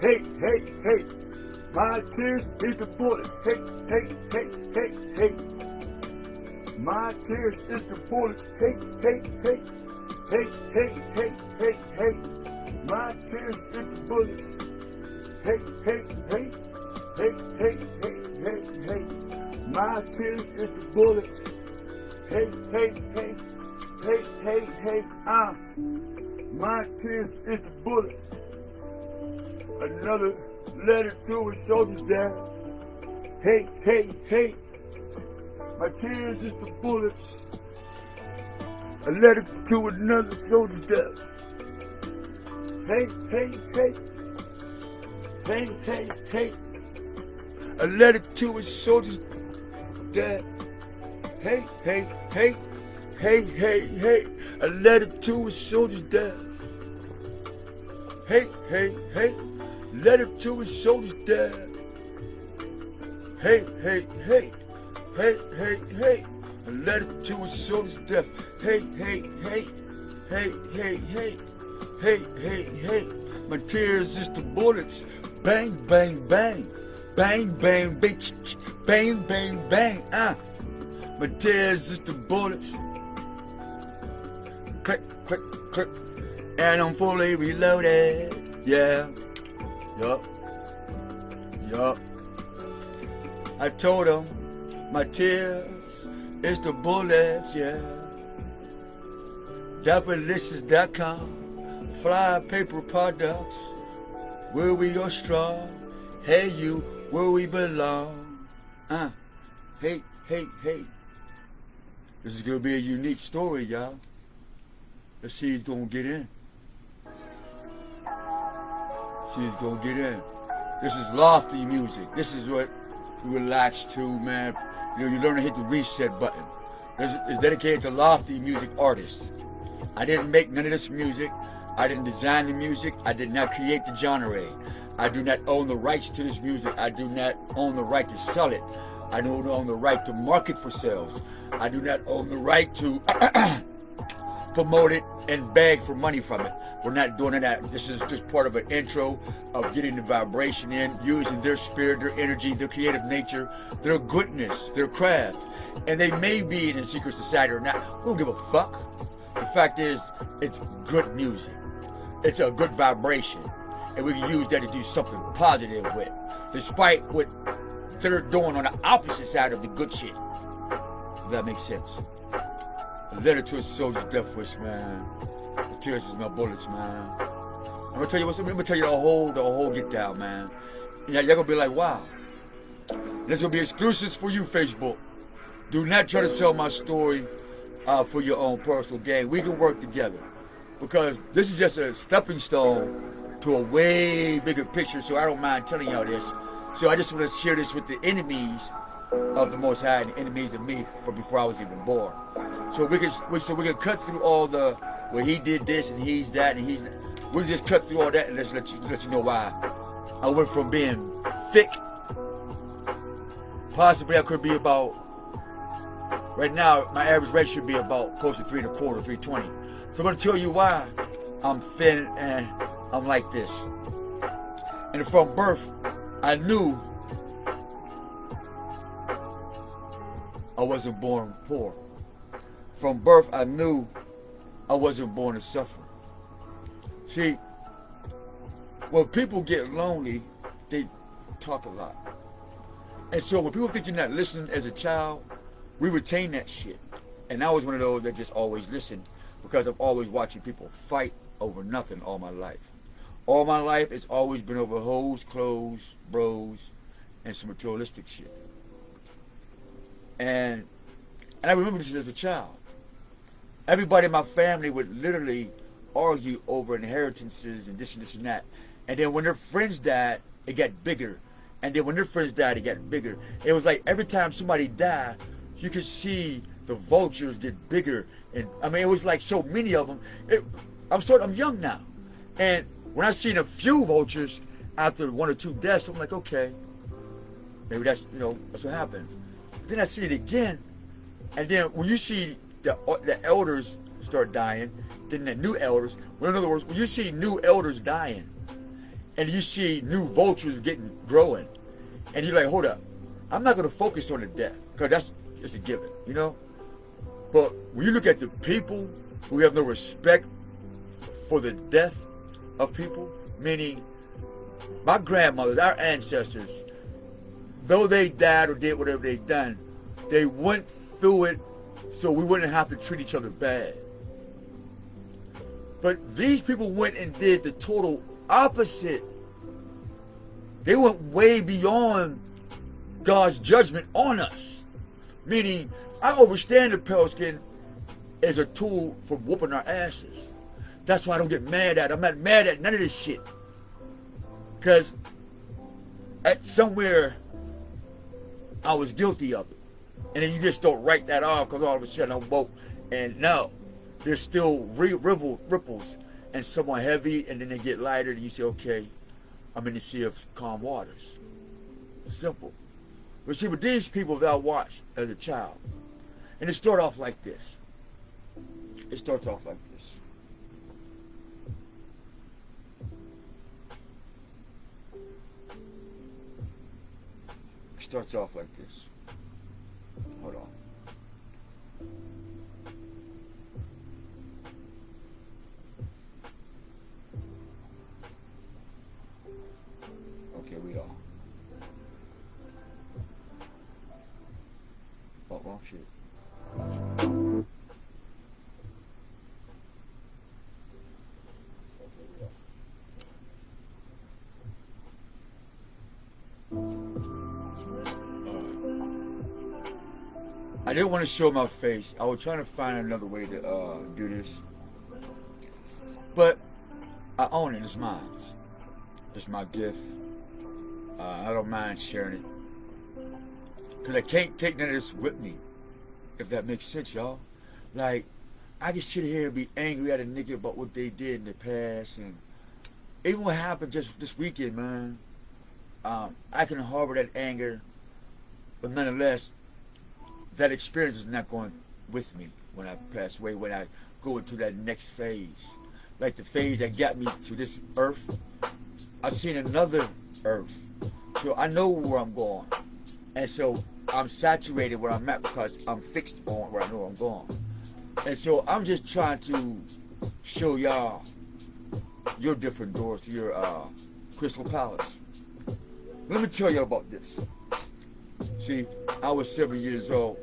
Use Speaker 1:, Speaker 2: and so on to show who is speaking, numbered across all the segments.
Speaker 1: Hey, hey, hey. My tears is the bullets. Hey, hey, hey, hey, hey. My tears is the bullets. Hey, hey, hey. Hey, hey, hey, hey, hey. My tears is the bullets. Hey, hey, hey. Hey, hey, hey, hey, hey. My tears is the bullets. Hey, hey, hey. Hey, hey, hey. My tears is the bullets. Another letter to a soldier's death. Hey, hey, hey. My tears is the bullets. A letter to another soldier's death. Hey, hey, hey. Hey, hey, hey. A letter to a soldier's death. Hey, hey, hey. Hey, hey, hey. A letter to a soldier's death. Hey, hey, hey. Letter to a soldier's death. Hey, hey, hey. Hey, hey, hey. A letter to a soldier's death. Hey, hey, hey. Hey, hey, hey. Hey, hey, hey. My tears is the bullets. Bang, bang, bang. Bang, bang, bang. Bang, bang, bang. My tears is the bullets. Click, click, click. And I'm fully reloaded. Yeah. Yup. Yup. I told him my tears is the bullets, yeah. Dapperlicious.com. Fly paper products. Where we go strong. Hey you, where we belong. Hey, hey, hey. This is gonna be a unique story, y'all. Let's see who's gonna get in. She's gonna get in. This is lofty music. This is what you relax to, man. You know, you learn to hit the reset button. It's dedicated to lofty music artists. I didn't make none of this music. I didn't design the music. I did not create the genre. I do not own the rights to this music. I do not own the right to sell it. I don't own the right to market for sales. I do not own the right to promote it and beg for money from it. We're not doing that. This is just part of an intro of getting the vibration in, using their spirit, their energy, their creative nature, their goodness, their craft. And they may be in a secret society or not. We don't give a fuck. The fact is, it's good music. It's a good vibration. And we can use that to do something positive with, despite what they're doing on the opposite side of the good shit. If that makes sense. A letter to a soldier's death wish, man. The tears is my bullets, man. I'm gonna tell you what's. I'm gonna tell you the whole get down, man. And y'all gonna be like, wow. There's gonna be exclusives for you, Facebook. Do not try to sell my story for your own personal gain. We can work together because this is just a stepping stone to a way bigger picture. So I don't mind telling y'all this. So I just want to share this with the enemies of the Most High and the enemies of me from before I was even born. So we can cut through all the, well, he did this and he's that and he's that. We can just cut through all that and let's let you know why I went from being thick. Possibly I could be about, right now my average weight should be about close to 3 1/4, 320. So I'm going to tell you why I'm thin and I'm like this. And from birth, I knew I wasn't born poor. From birth, I knew I wasn't born to suffer. See, when people get lonely, they talk a lot. And so when people think you're not listening as a child, we retain that shit. And I was one of those that just always listened because I'm always watching people fight over nothing all my life. All my life, it's always been over hoes, clothes, bros, and some materialistic shit. And I remember this as a child. Everybody in my family would literally argue over inheritances and this and that. And then when their friends died, it got bigger. And then when their friends died, it got bigger. It was like every time somebody died, you could see the vultures get bigger. And I mean, it was like so many of them. I'm young now. And when I seen a few vultures after 1 or 2 deaths, I'm like, okay, maybe that's what happens. Then I see it again. And then when you see the elders start dying, then the new elders, well, in other words, when you see new elders dying, and you see new vultures growing, and you're like, hold up, I'm not gonna focus on the death because that's just a given, you know. But when you look at the people who have no respect for the death of people, meaning my grandmothers, our ancestors, though they died or did whatever they done, they went through it so we wouldn't have to treat each other bad. But these people went and did the total opposite. They went way beyond God's judgment on us. Meaning, I understand the pale skin as a tool for whooping our asses. That's why I don't get mad at it. I'm not mad at none of this shit. Because at somewhere I was guilty of it. And then you just don't write that off because all of a sudden I'm woke. And no, there's still ripples and somewhat heavy, and then they get lighter and you say, okay, I'm in the sea of calm waters. Simple. But see, with these people that I watched as a child, and it started off like this. It starts off like this. It starts off like this. Hold on. Okay, we are. Oh, wrong shit. I didn't want to show my face. I was trying to find another way to do this. But I own it. It's mine. It's my gift. I don't mind sharing it. Because I can't take none of this with me. If that makes sense, y'all. Like, I can sit here and be angry at a nigga about what they did in the past. And even what happened just this weekend, man. I can harbor that anger. But nonetheless, that experience is not going with me when I pass away, when I go into that next phase. Like the phase that got me to this earth, I've seen another earth. So I know where I'm going. And so I'm saturated where I'm at because I'm fixed on where I know I'm going. And so I'm just trying to show y'all your different doors to your Crystal Palace. Let me tell you about this. See, I was 7 years old.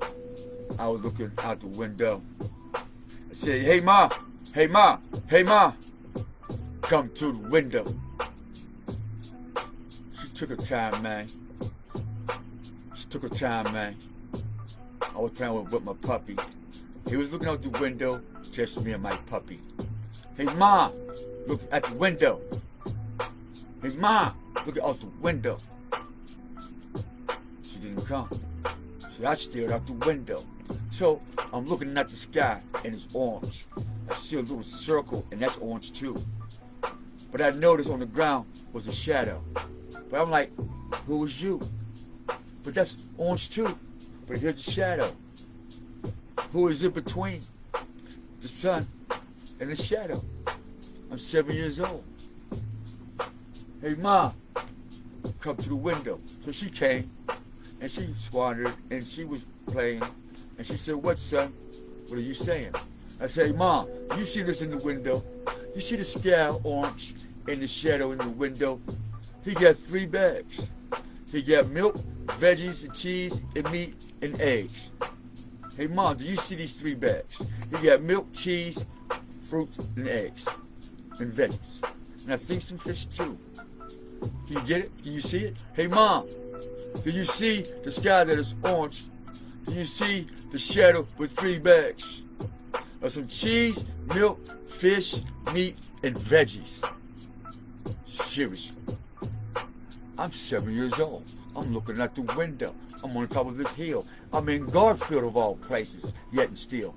Speaker 1: I was looking out the window. I said, hey, Ma, hey, Ma, hey, Ma, come to the window. She took her time, man. She took her time, man. I was playing with my puppy. He was looking out the window, just me and my puppy. Hey, Ma, look at the window. Hey, Ma, look out the window. She didn't come. So I stared out the window. So I'm looking at the sky and it's orange. I see a little circle and that's orange too. But I noticed on the ground was a shadow. But I'm like, who was you? But that's orange too. But here's the shadow. Who is in between the sun and the shadow? I'm 7 years old. Hey, Ma, come to the window. So she came and she squandered and she was playing. And she said, what, son? What are you saying? I said, hey, Mom, you see this in the window? You see the sky orange in the shadow in the window? He got 3 bags. He got milk, veggies, and cheese, and meat, and eggs. Hey, Mom, do you see these 3 bags? He got milk, cheese, fruits, and eggs, and veggies. And I think some fish, too. Can you get it? Can you see it? Hey, Mom, do you see the sky that is orange? Do you see the shadow with 3 bags of some cheese, milk, fish, meat, and veggies? Seriously. I'm 7 years old. I'm looking out the window. I'm on top of this hill. I'm in Garfield of all places, yet and still.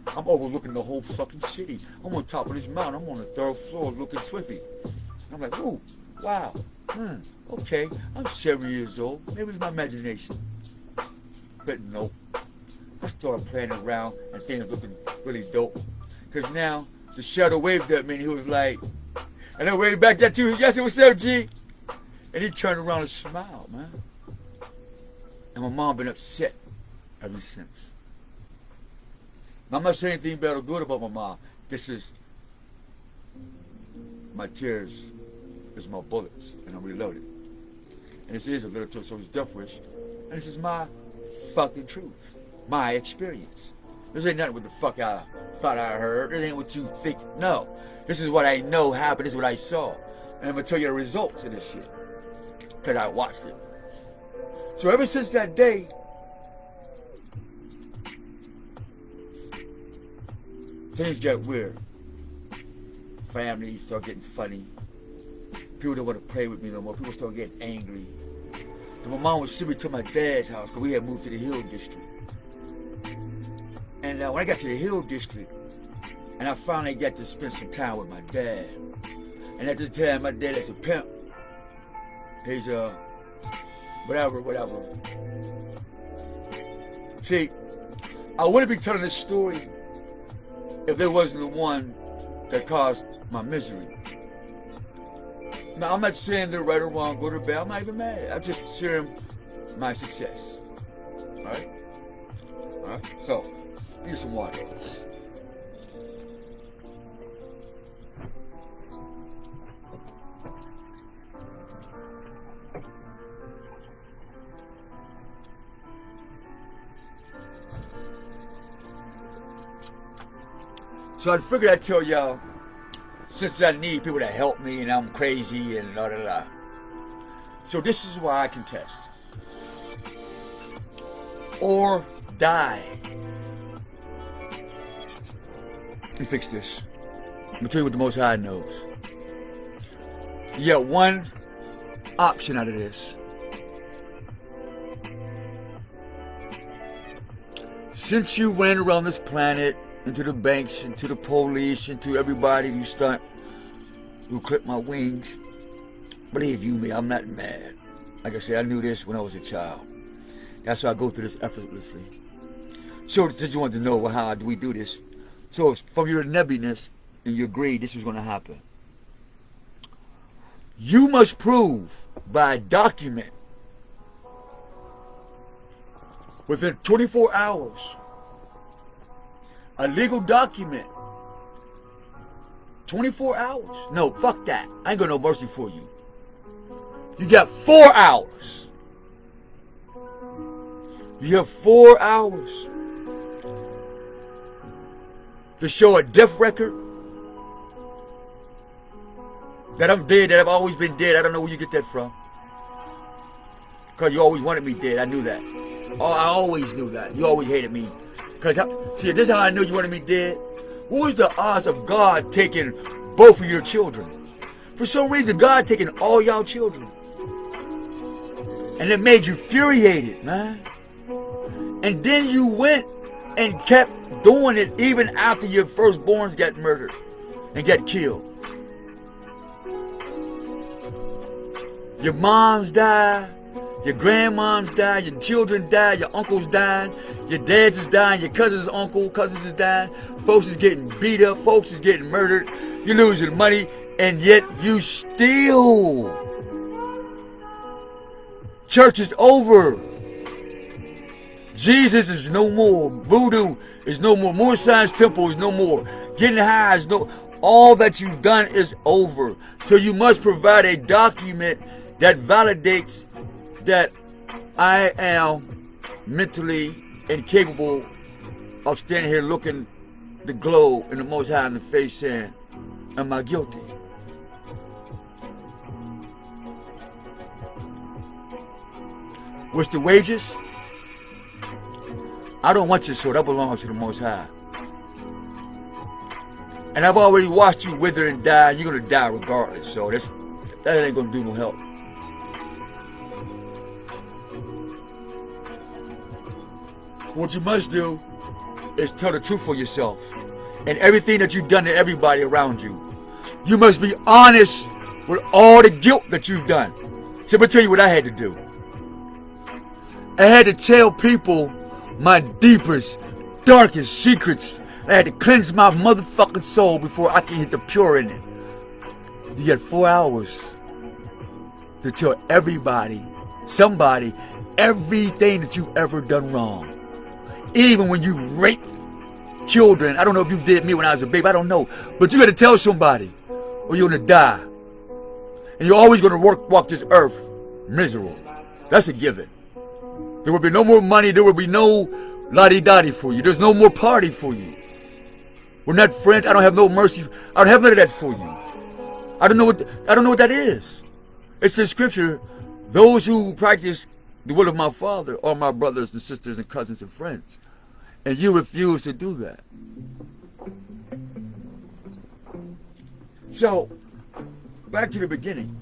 Speaker 1: I'm overlooking the whole fucking city. I'm on top of this mountain. I'm on the 3rd floor looking swiftly. I'm like, ooh, wow. Okay, I'm 7 years old. Maybe it's my imagination. But nope. I started playing around and things looking really dope. Because now the shadow waved at me and he was like, And then waved back at you. Yes, what's up, G? And he turned around and smiled, man. And my mom been upset ever since. Now, I'm not saying anything bad or good about my mom. This is my tears, this is my bullets, and I'm reloaded. And this is a little soldier's death wish, and this is my fucking truth, my experience. This ain't nothing what the fuck I thought I heard. This ain't what you think. No, this is what I know happened. This is what I saw, and I'm gonna tell you the results of this shit because I watched it. So ever since that day, things got weird. Family start getting funny. People don't want to play with me no more. People start getting angry. And my mom would send me to my dad's house because we had moved to the Hill District. And when I got to the Hill District, and I finally got to spend some time with my dad. And at this time, my dad is a pimp. He's whatever. See, I wouldn't be telling this story if there wasn't the one that caused my misery. Now, I'm not saying they're right or wrong, good or bad. I'm not even mad. I'm just sharing my success. Alright? Alright? So, give me some water. So I figured I'd tell y'all, since I need people to help me and I'm crazy and la la la. So this is why I contest. Or die. Let me fix this. Let me tell you what the Most High knows. You got one option out of this. Since you ran around this planet, into the banks, into the police, into everybody who stunt, who clipped my wings. Believe you me, I'm not mad. Like I said, I knew this when I was a child. That's why I go through this effortlessly. So, since you want to know, well, how do we do this? So, from your nebbiness and your greed, this is going to happen. You must prove by document within 24 hours a legal document. 24 hours. No, fuck that. I ain't got no mercy for you. You got 4 hours. You have 4 hours to show a death record that I'm dead, that I've always been dead. I don't know where you get that from. Because you always wanted me dead. I knew that. Oh, I always knew that. You always hated me. Because, see, this is how I knew you wanted me dead. What was the odds of God taking both of your children? For some reason, God taking all y'all children. And it made you infuriated, man. And then you went and kept doing it even after your firstborns got murdered and got killed. Your moms died. Your grandmoms died, your children died, your uncles died, your dads is dying, your cousins is dying, folks is getting beat up, folks is getting murdered, you're losing money, and yet you still. Church is over. Jesus is no more. Voodoo is no more. More Science Temple is no more. Getting high is no. All that you've done is over. So you must provide a document that validates that I am mentally incapable of standing here looking the globe and the Most High in the face saying, am I guilty? What's the wages? I don't want your soul. That belongs to the Most High. And I've already watched you wither and die. You're going to die regardless. So that ain't going to do no help. What you must do is tell the truth for yourself and everything that you've done to everybody around you. You must be honest with all the guilt that you've done. So let me tell you what I had to do. I had to tell people my deepest, darkest secrets. I had to cleanse my motherfucking soul before I can hit the pure in it. You get 4 hours to tell everybody, somebody, everything that you've ever done wrong. Even when you raped children. I don't know if you did me when I was a baby. I don't know. But you got to tell somebody or you're going to die. And you're always going to walk this earth miserable. That's a given. There will be no more money. There will be no la-di-da-di for you. There's no more party for you. We're not friends. I don't have no mercy. I don't have none of that for you. I don't know what that is. It's in scripture. Those who practice the will of my Father are my brothers and sisters and cousins and friends. And you refuse to do that. So, back to the beginning.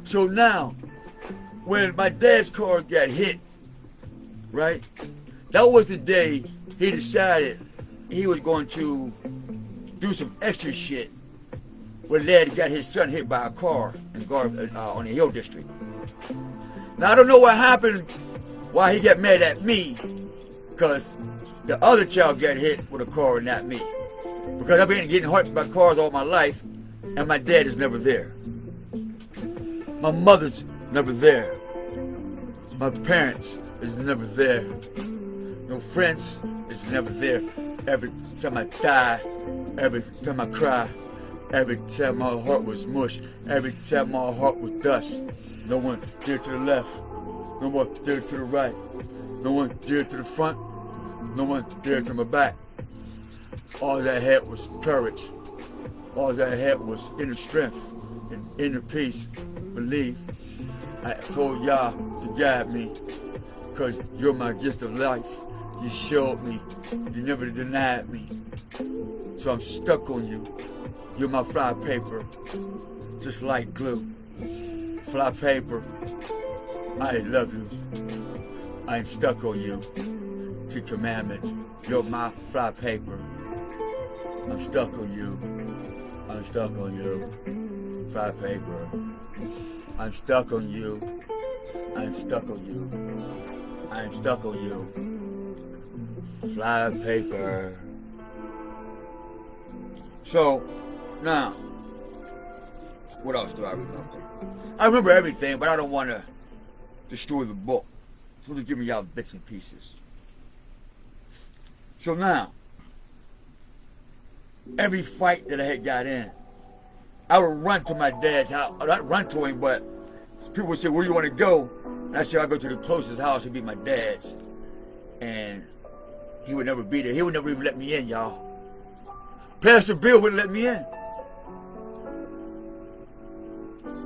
Speaker 1: So now, when my dad's car got hit, right? That was the day he decided he was going to do some extra shit. When Dad got his son hit by a car on the Hill District. Now I don't know what happened, why he got mad at me, because the other child got hit with a car and not me. Because I've been getting hurt by cars all my life, and my dad is never there. My mother's never there. My parents is never there. No friends is never there. Every time I die, every time I cry, every time my heart was mush, every time my heart was dust. No one there to the left, no one there to the right, no one there to the front, no one there to my back. All that I had was courage. All that I had was inner strength and inner peace, belief. I told y'all to guide me, because you're my gift of life. You showed me, you never denied me. So I'm stuck on you. You're my fly paper, just like glue. Fly paper, I love you. I'm stuck on you. 2 commandments, you're my fly paper. I'm stuck on you. I'm stuck on you. Fly paper. I'm stuck on you. I'm stuck on you. I'm stuck on you. Fly paper. So, now, what else do I remember? I remember everything, but I don't want to destroy the book. So just give me y'all bits and pieces. So now, every fight that I had got in, I would run to my dad's house. Not run to him, but people would say, where you want to go? And I said, I'll go to the closest house. It'd be my dad's. And he would never be there. He would never even let me in, y'all. Pastor Bill wouldn't let me in.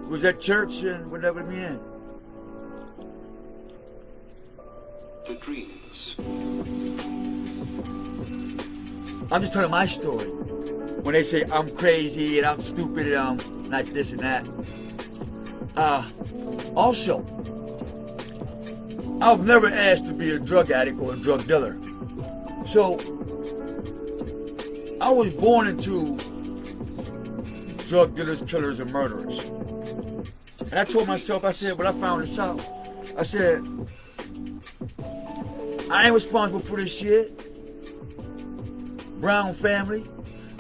Speaker 1: He was at church and wouldn't let me in.
Speaker 2: The dreams.
Speaker 1: I'm just telling my story. When they say I'm crazy and I'm stupid and I'm not this and that. Also, I've never asked to be a drug addict or a drug dealer. So, I was born into drug dealers, killers, and murderers. And I told myself, I said, when I found this out, I said, I ain't responsible for this shit. Brown family,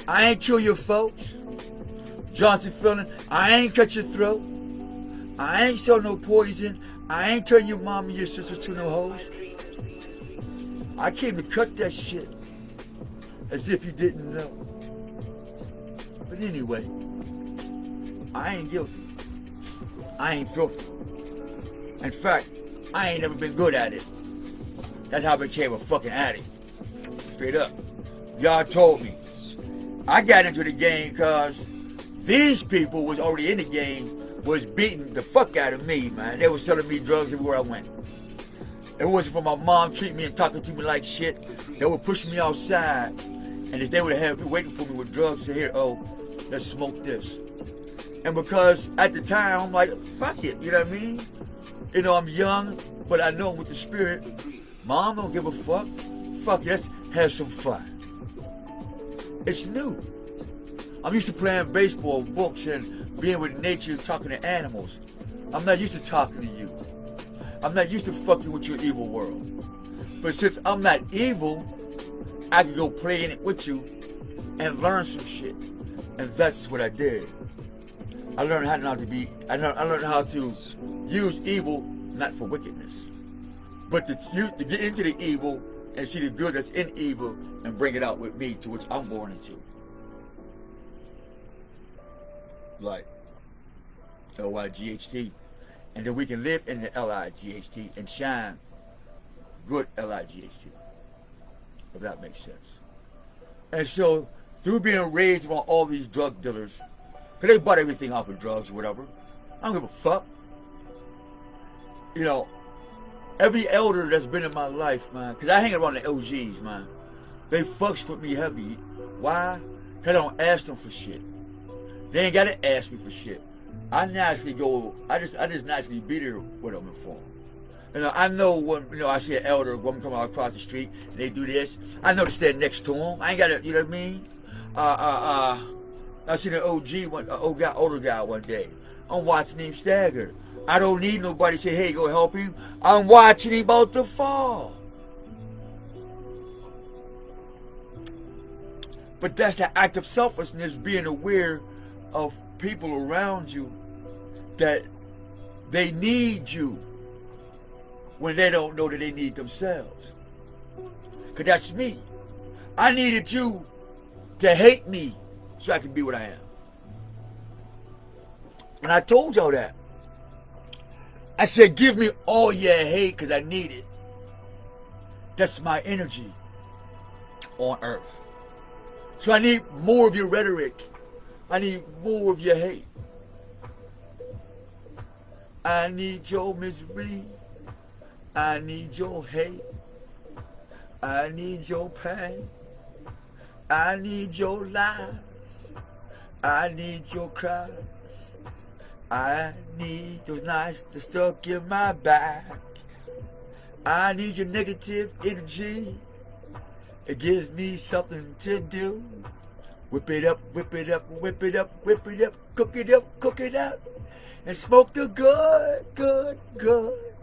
Speaker 1: I ain't kill your folks. Johnson feeling, I ain't cut your throat. I ain't sell no poison. I ain't turn your mom and your sisters to no hoes. I came to cut that shit. As if you didn't know. But anyway, I ain't guilty. I ain't filthy. In fact, I ain't never been good at it. That's how I became a fucking addict. Straight up. God told me. I got into the game because these people was already in the game, was beating the fuck out of me, man. They was selling me drugs everywhere I went. If it wasn't for my mom treating me and talking to me like shit, they would push me outside. And if they would have been waiting for me with drugs to hear, oh, let's smoke this. And because at the time, I'm like, fuck it, you know what I mean? You know, I'm young, but I know I'm with the spirit. Mom don't give a fuck. Fuck it, let's have some fun. It's new. I'm used to playing baseball, books, and being with nature and talking to animals. I'm not used to talking to you. I'm not used to fucking with your evil world. But since I'm not evil, I can go play in it with you and learn some shit. And that's what I did. I learned how not to be. I learned how to use evil not for wickedness, but to get into the evil and see the good that's in evil and bring it out with me to which I'm born into. Like L-I-G-H-T. And then we can live in the L-I-G-H-T and shine good L-I-G-H-T. If that makes sense. And so, through being raised around all these drug dealers, because they bought everything off of drugs or whatever, I don't give a fuck. You know, every elder that's been in my life, man, because I hang around the OGs, man, they fucks with me heavy. Why? Because I don't ask them for shit. They ain't got to ask me for shit. I naturally go, I just naturally be there with them and for them. You know, I know when, you know, I see an elder woman come out across the street and they do this, I know to stand next to them. I ain't got to, you know what I mean? I seen an older guy one day. I'm watching him stagger. I don't need nobody to say, hey, go help him. I'm watching him about to fall. But that's the act of selflessness, being aware of people around you that they need you when they don't know that they need themselves. Because that's me. I needed you to hate me so I can be what I am. And I told y'all that. I said, give me all your hate because I need it. That's my energy on earth. So I need more of your rhetoric. I need more of your hate. I need your misery. I need your hate. I need your pain. I need your lies. I need your cries. I need those nights that stuck in my back. I need your negative energy. It gives me something to do. Whip it up, whip it up, whip it up, whip it up, cook it up, and smoke the good, good, good.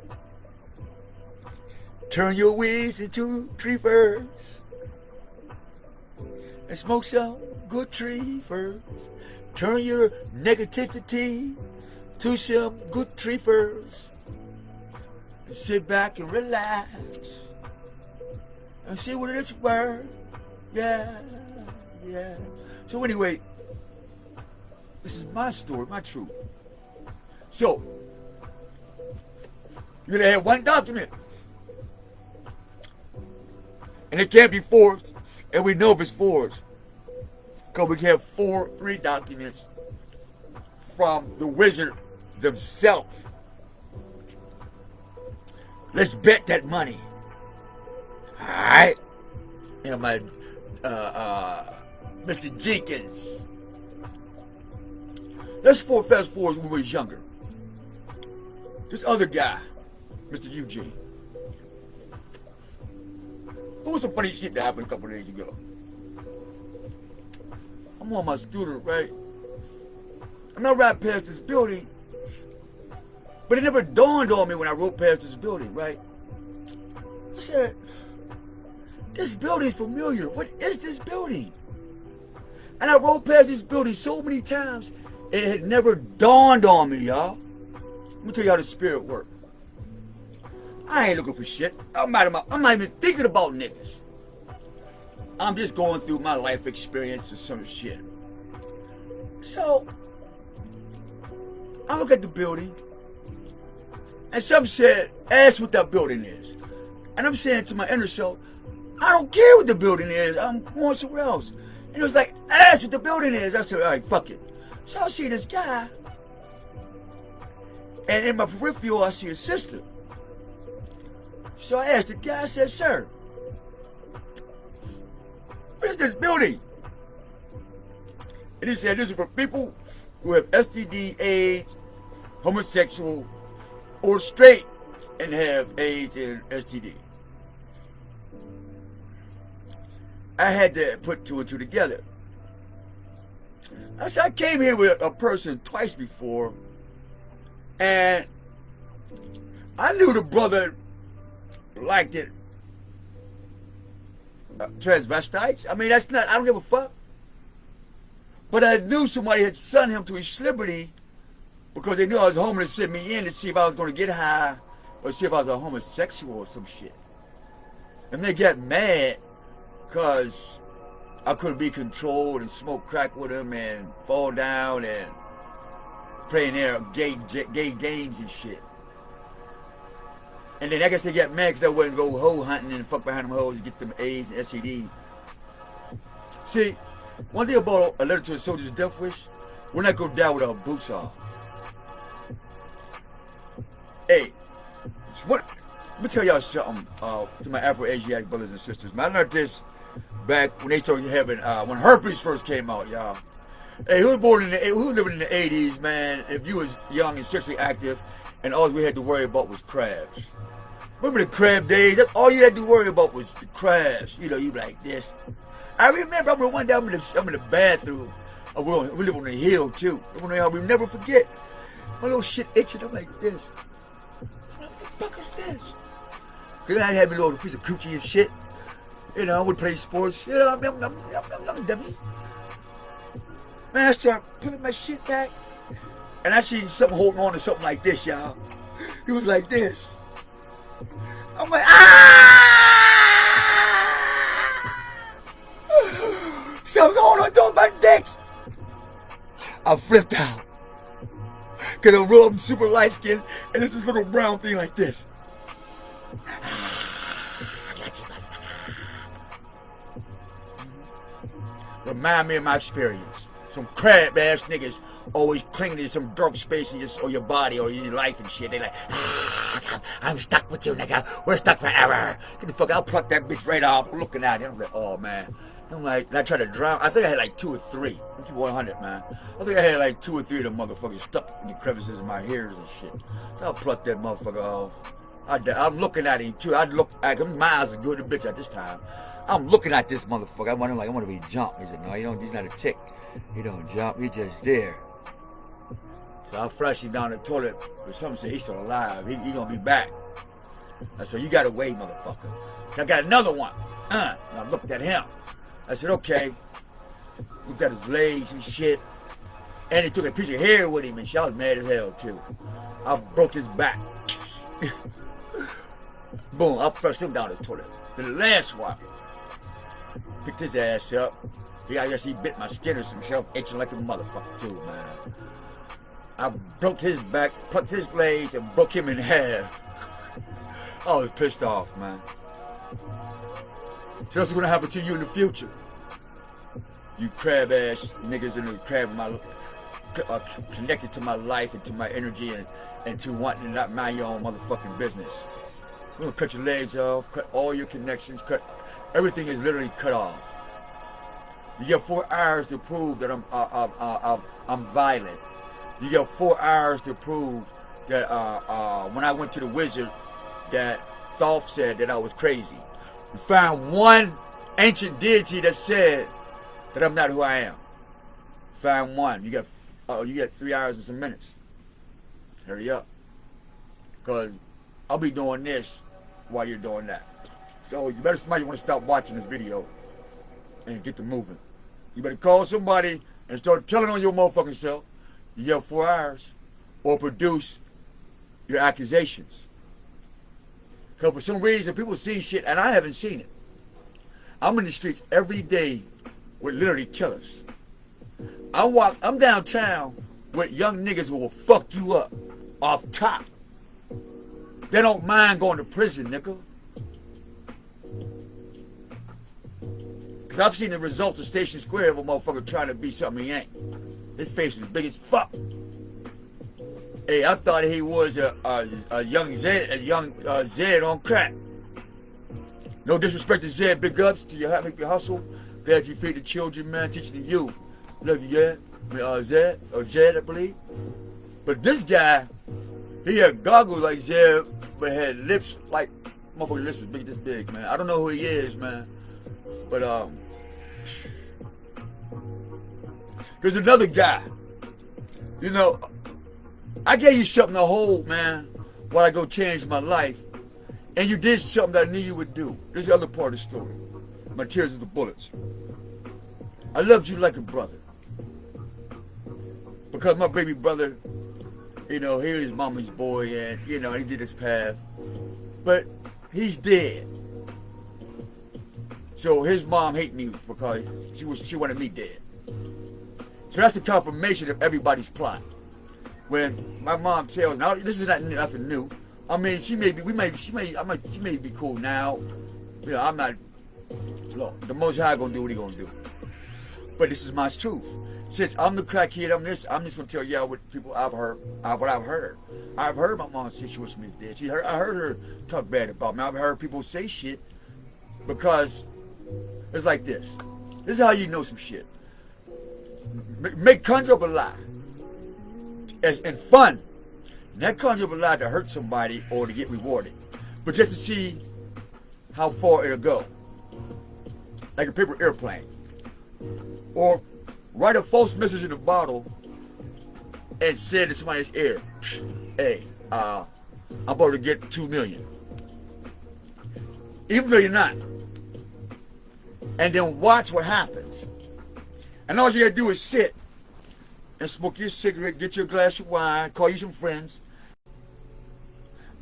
Speaker 1: Turn your weeds into treefers, and smoke some good treefers. Turn your negativity to some good treefers, and sit back and relax, and see what it's worth. Yeah. Yeah. So anyway, this is my story, my truth. So, you're gonna have one document. And it can't be forged. And we know if it's forged. Because we have 3 documents from the wizard themselves. Let's bet that money. Alright? And my Mr. Jenkins. Let's fast forward when we was younger. This other guy, Mr. Eugene. There was some funny shit that happened a couple days ago. I'm on my scooter, right? And I ride past this building, but it never dawned on me when I rode past this building, right? I said, this building's familiar. What is this building? And I rode past this building so many times, it had never dawned on me, y'all. Let me tell you how the spirit works. I ain't looking for shit. I'm not even thinking about niggas. I'm just going through my life experience or some shit. So, I look at the building, and some said, ask what that building is. And I'm saying to my inner self, I don't care what the building is. I'm going somewhere else. And it was like, ask what the building is. I said, all right, fuck it. So I see this guy, and in my peripheral, I see his sister. So I asked the guy, I said, sir, what is this building? And he said, this is for people who have STD, AIDS, homosexual, or straight, and have AIDS and STD. I had to put 2 and 2 together. I said, I came here with a person twice before, and I knew the brother liked it. Transvestites? I mean, that's not, I don't give a fuck. But I knew somebody had sent him to his liberty Because they knew I was homeless, sent me in to see if I was going to get high or see if I was a homosexual or some shit. And they got mad because I couldn't be controlled and smoke crack with them and fall down and playing their gay games and shit. And then I guess they got mad because I wouldn't go hoe hunting and fuck behind them hoes and get them AIDS and STD. See, one thing about A Letter to a Soldier's Death Wish, we're not going to die with our boots off. Hey, let me tell y'all something to my Afro-Asiatic brothers and sisters. Man, I learned this back when they told you having, when herpes first came out, y'all. Hey, who was living in the 80s, man, if you was young and sexually active and all we had to worry about was crabs. Remember the crab days? That's all you had to worry about was the crabs. You know, you like this. I remember I one day I'm in the bathroom. We live on the hill too. We never forget. My little shit itching. I'm like this. What the fuck is this? Cause I had me a little piece of coochie and shit. You know, I would play sports. You know, I'm dummy. Man, I started putting my shit back, and I seen something holding on to something like this, y'all. It was like this. I'm like, something's holding on to my dick. I flipped out. Because I'm real super light skinned, and it's this little brown thing like this. Remind me of my experience. Some crab ass niggas always clinging to some dark space in your body or your life and shit. They like, I'm stuck with you, nigga. We're stuck forever. Get the fuck, I'll pluck that bitch right off. I'm looking at it. I'm like, oh man. I'm like, and I tried to drown. I think I had like 2 or 3. I'm 100, man. I think I had like 2 or 3 of them motherfuckers stuck in the crevices of my hairs and shit. So I'll pluck that motherfucker off. I'm looking at him too. I'd look at him. My eyes are good as a bitch at this time. I'm looking at this motherfucker. I'm wondering, like, I want to be jump. He said, no, you don't. He's not a tick. He don't jump. He's just there. So I flushed him down the toilet. But something said he's still alive. He gonna be back. I said, you gotta wait, motherfucker. So I got another one. And I looked at him. I said, okay. Looked at his legs and shit. And he took a piece of hair with him, and shit. I was mad as hell too. I broke his back. Boom, I flushed him down the toilet. Then the last one, picked his ass up. I guess he bit my skin or some shit, itching like a motherfucker too, man. I broke his back, plucked his legs, and broke him in half. I was pissed off, man. So that's what's gonna happen to you in the future. You crab ass niggas in the crab connected to my life and to my energy and to wanting to not mind your own motherfucking business. We're gonna cut your legs off, cut all your connections, cut everything is literally cut off. You get 4 hours to prove that I'm violent. You get 4 hours to prove that when I went to the wizard, that Thoth said that I was crazy. You found one ancient deity that said that I'm not who I am. Found one. You get 3 hours and some minutes. Hurry up, cause I'll be doing this while you're doing that. So you better somebody want to stop watching this video and get to moving. You better call somebody and start telling on your motherfucking self. You get 4 hours, or produce your accusations. Because for some reason people see shit and I haven't seen it. I'm in the streets every day with literally killers. I'm downtown with young niggas who will fuck you up off top. They don't mind going to prison, nigga. Cause I've seen the results of Station Square of a motherfucker trying to be something he ain't. His face was big as fuck. Hey, I thought he was a young Zed on crack. No disrespect to Zed, big ups to your hustle. Glad you feed the children, man, teaching the youth. Love you, yeah. Zed, I believe. But this guy, he had goggles like Zed, but had lips like, motherfucking lips was big this big, man. I don't know who he is, man. But there's another guy. You know, I gave you something to hold, man, while I go change my life. And you did something that I knew you would do. This is the other part of the story. My tears are the bullets. I loved you like a brother. Because my baby brother You know, he was mama's boy, and you know, he did his path. But he's dead. So his mom hated me because she wanted me dead. So that's the confirmation of everybody's plot. When my mom tells, now this is not nothing new. I mean, she may be cool now. You know, I'm not. Look, the Most High gonna do what he gonna do. But this is my truth. Since I'm the crackhead, I'm just gonna tell y'all what I've heard. I've heard my mom say she wished me dead. I heard her talk bad about me. I've heard people say shit because it's like this. This is how you know some shit. Conjure up a lie. And fun. Not conjure up a lie to hurt somebody or to get rewarded, but just to see how far it'll go. Like a paper airplane. Or write a false message in a bottle and say to somebody's ear, hey, I'm about to get 2 million. Even though you're not. And then watch what happens. And all you gotta do is sit and smoke your cigarette, get your glass of wine, call you some friends.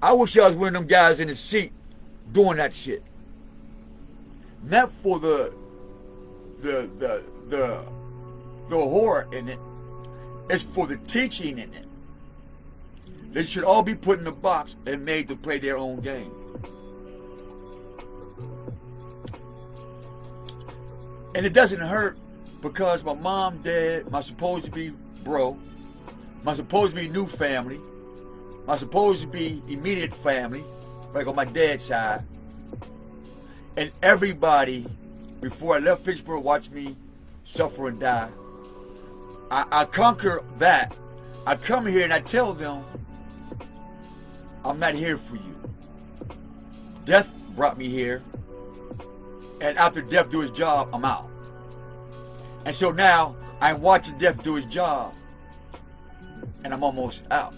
Speaker 1: I wish I was one of them guys in the seat doing that shit. Not for the horror in it. It's for the teaching in it. They should all be put in a box and made to play their own game. And it doesn't hurt because my mom, dad, my supposed to be bro, my supposed to be new family, my supposed to be immediate family, like on my dad's side, and everybody before I left Pittsburgh watched me suffer and die. I conquer that. I come here and I tell them, I'm not here for you. Death brought me here. And after death do his job, I'm out. And so now I'm watching death do his job. And I'm almost out.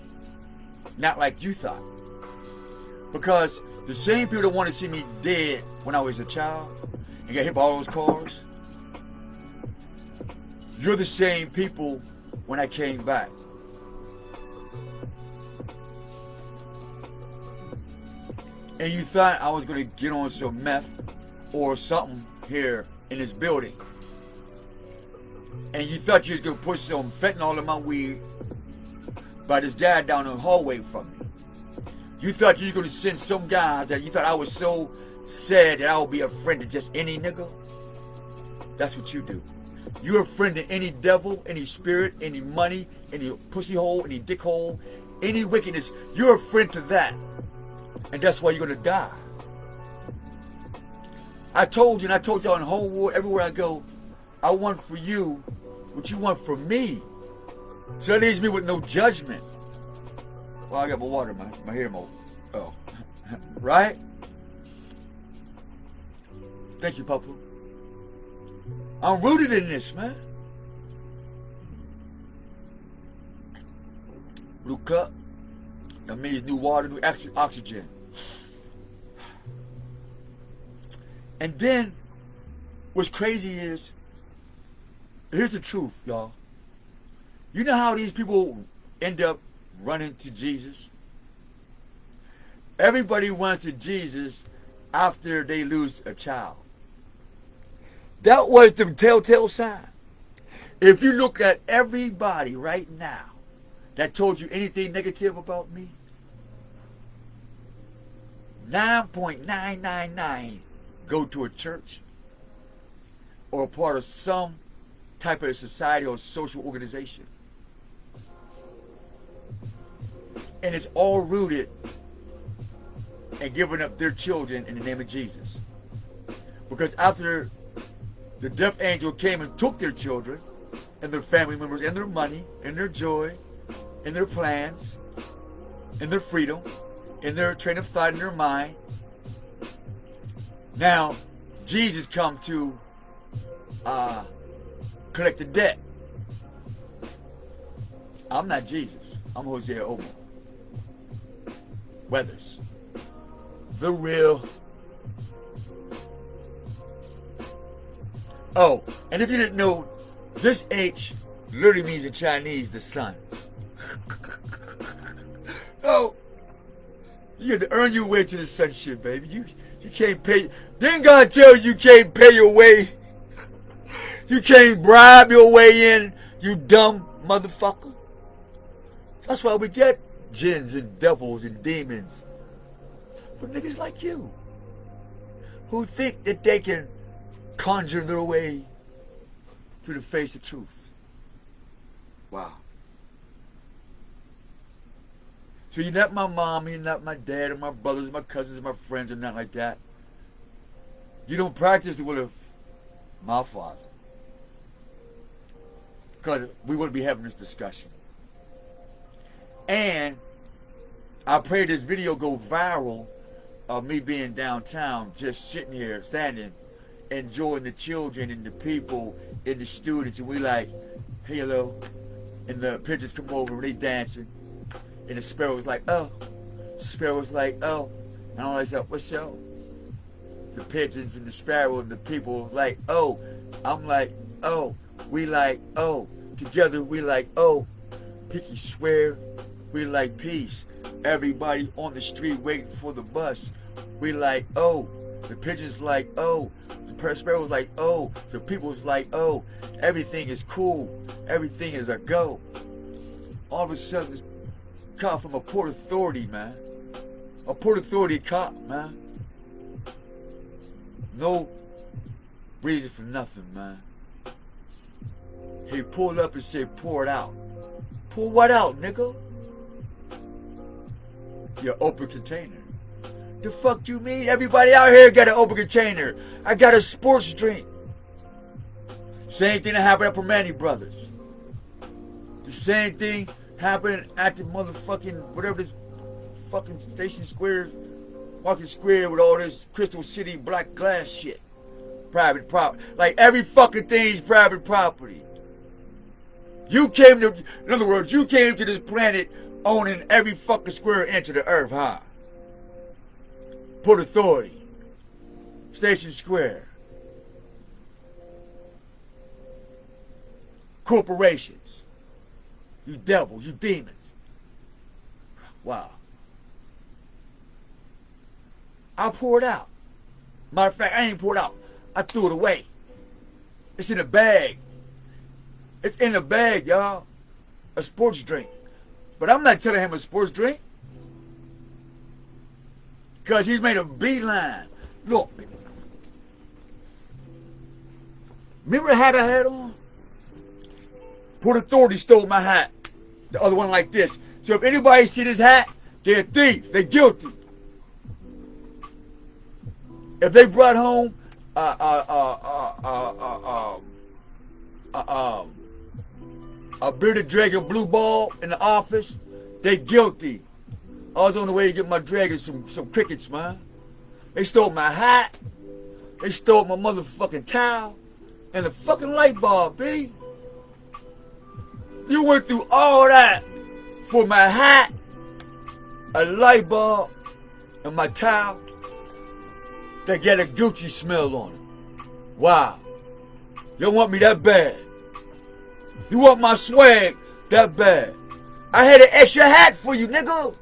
Speaker 1: Not like you thought. Because the same people that want to see me dead when I was a child and got hit by all those cars, you're the same people when I came back. And you thought I was going to get on some meth or something here in this building. And you thought you was going to push some fentanyl in my weed by this guy down the hallway from me. You thought you were going to send some guys that you thought I was so sad that I would be a friend to just any nigga. That's what you do. You're a friend to any devil, any spirit, any money, any pussy hole, any dick hole, any wickedness. You're a friend to that. And that's why you're going to die. I told you, and I told y'all in the whole world, everywhere I go, I want for you what you want from me. So that leaves me with no judgment. Well, I got my water, my hair mode. Oh. Right? Thank you, Papa. I'm rooted in this, man. Blue cup. That means new water, new oxygen. And then, what's crazy is, here's the truth, y'all. You know how these people end up running to Jesus? Everybody runs to Jesus after they lose a child. That was the telltale sign. If you look at everybody right now that told you anything negative about me, 9.999 go to a church or a part of some type of society or social organization. And it's all rooted in giving up their children in the name of Jesus. Because after the death angel came and took their children and their family members and their money and their joy and their plans and their freedom and their train of thought and their mind, now Jesus come to collect the debt. I'm not Jesus. I'm Hosea Omo Weathers, the real. Oh, and if you didn't know, this H literally means in Chinese the sun. know, you got to earn your way to the sunship, baby. You can't pay. Didn't God tell you can't pay your way? You can't bribe your way in, you dumb motherfucker. That's why we get jinns and devils and demons. For niggas like you, who think that they can conjure their way to the face of truth. Wow. So you're not my mom, you're not my dad, or my brothers, my cousins, my friends, or nothing like that. You don't practice the will of my Father. Because we wouldn't be having this discussion. And I pray this video go viral of me being downtown, just sitting here, standing, enjoying the children and the people and the students, and we like, hey, hello. And the pigeons come over, they dancing. And the sparrow's like, oh. The sparrow's like, oh. And I'm like, what's up? The pigeons and the sparrow and the people like, oh. I'm like, oh. We like, oh. Together we like, oh. Pinky swear, we like peace. Everybody on the street waiting for the bus. We like, oh. The pigeons like, oh. The sparrow's like, oh. The people's like, oh. Everything is cool. Everything is a go. All of a sudden, this cop from a Port Authority, man. A Port Authority cop, man. No reason for nothing, man. He pulled up and said, pour it out. Pour what out, nigga? Your open container. The fuck you mean? Everybody out here got an open container. I got a sports drink. Same thing that happened at Permani Brothers. The same thing happened at the motherfucking, whatever this fucking Station Square, Market Square with all this Crystal City black glass shit. Private property. Like every fucking thing's private property. You came to, in other words, you came to this planet owning every fucking square inch of the earth, huh? Port Authority. Station Square. Corporations. You devils, you demons. Wow. I poured out. Matter of fact, I ain't poured out. I threw it away. It's in a bag. It's in a bag, y'all. A sports drink. But I'm not telling him a sports drink. Because he's made a beeline. Look. Remember the hat I had on? Port Authority stole my hat. The other one like this. So if anybody see this hat, they're a thief. They're guilty. If they brought home a bearded dragon blue ball in the office, they guilty. I was on the way to get my dragon some crickets, man. They stole my hat. They stole my motherfucking towel. And the fucking light bulb, B. You went through all that for my hat, a light bulb, and my towel that get a Gucci smell on it. Wow. You want me that bad. You want my swag that bad. I had an extra hat for you, nigga.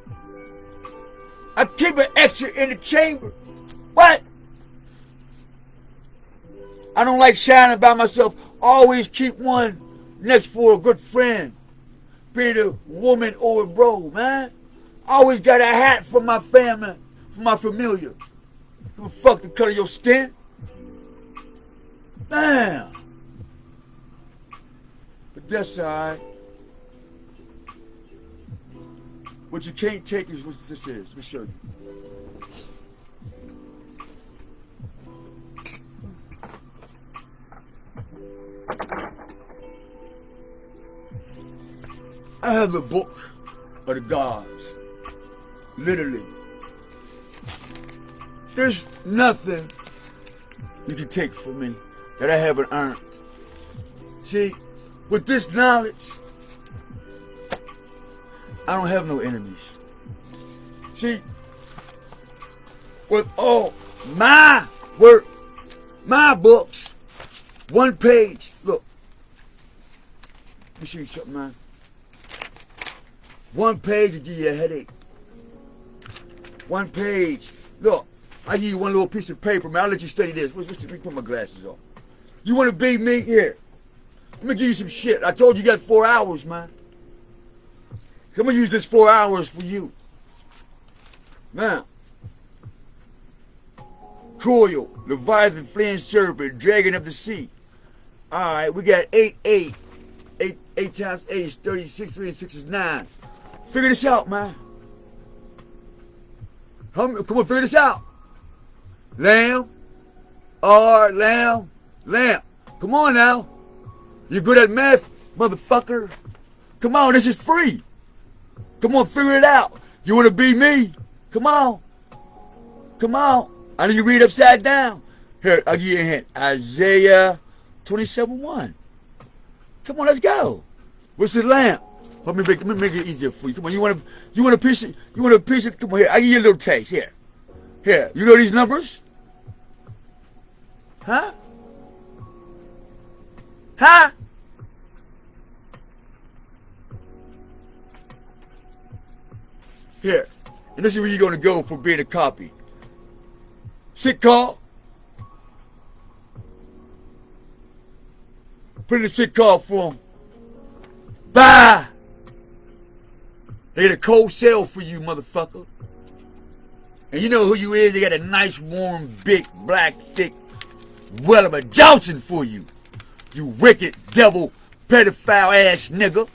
Speaker 1: I keep an extra in the chamber. What? I don't like shining by myself. Always keep one next for a good friend. Be it a woman or a bro, man. Always got a hat for my family, for my familiar. Give a fuck the color of your skin. Damn. But that's alright. What you can't take is what this is. Let me show you. I have the book of the gods. Literally. There's nothing you can take from me that I haven't earned. See, with this knowledge, I don't have no enemies. See, with all my work, my books, one page, look. Let me show you something, man. One page will give you a headache. One page. Look, I give you one little piece of paper, man. I'll let you study this. Let me put my glasses on. You want to beat me? Here. Let me give you some shit. I told you got 4 hours, man. I'm going to use this 4 hours for you. Now. Coil, Leviathan, fleeing serpent, dragon of the sea. Alright, we got 8 times 8 is 36, 3 and 6 is 9. Figure this out, man. Come on, figure this out. Lamb, lamb. Come on now. You good at math, motherfucker? Come on, this is free. Come on, figure it out. You want to be me? Come on. Come on. I need you to read upside down. Here, I'll give you a hint. Isaiah 27:1. Come on, let's go. What's the lamp? Let me make it easier for you. Come on, you want a piece of, come on here. I give you a little taste. Here. You know these numbers? Huh? Here. And this is where you're gonna go for being a copy. Sick call. Put in a sick call for him. Bye. They got a cold sale for you, motherfucker. And you know who you is? They got a nice, warm, big, black, thick Wellerman Johnson for you. You wicked, devil, pedophile ass nigga.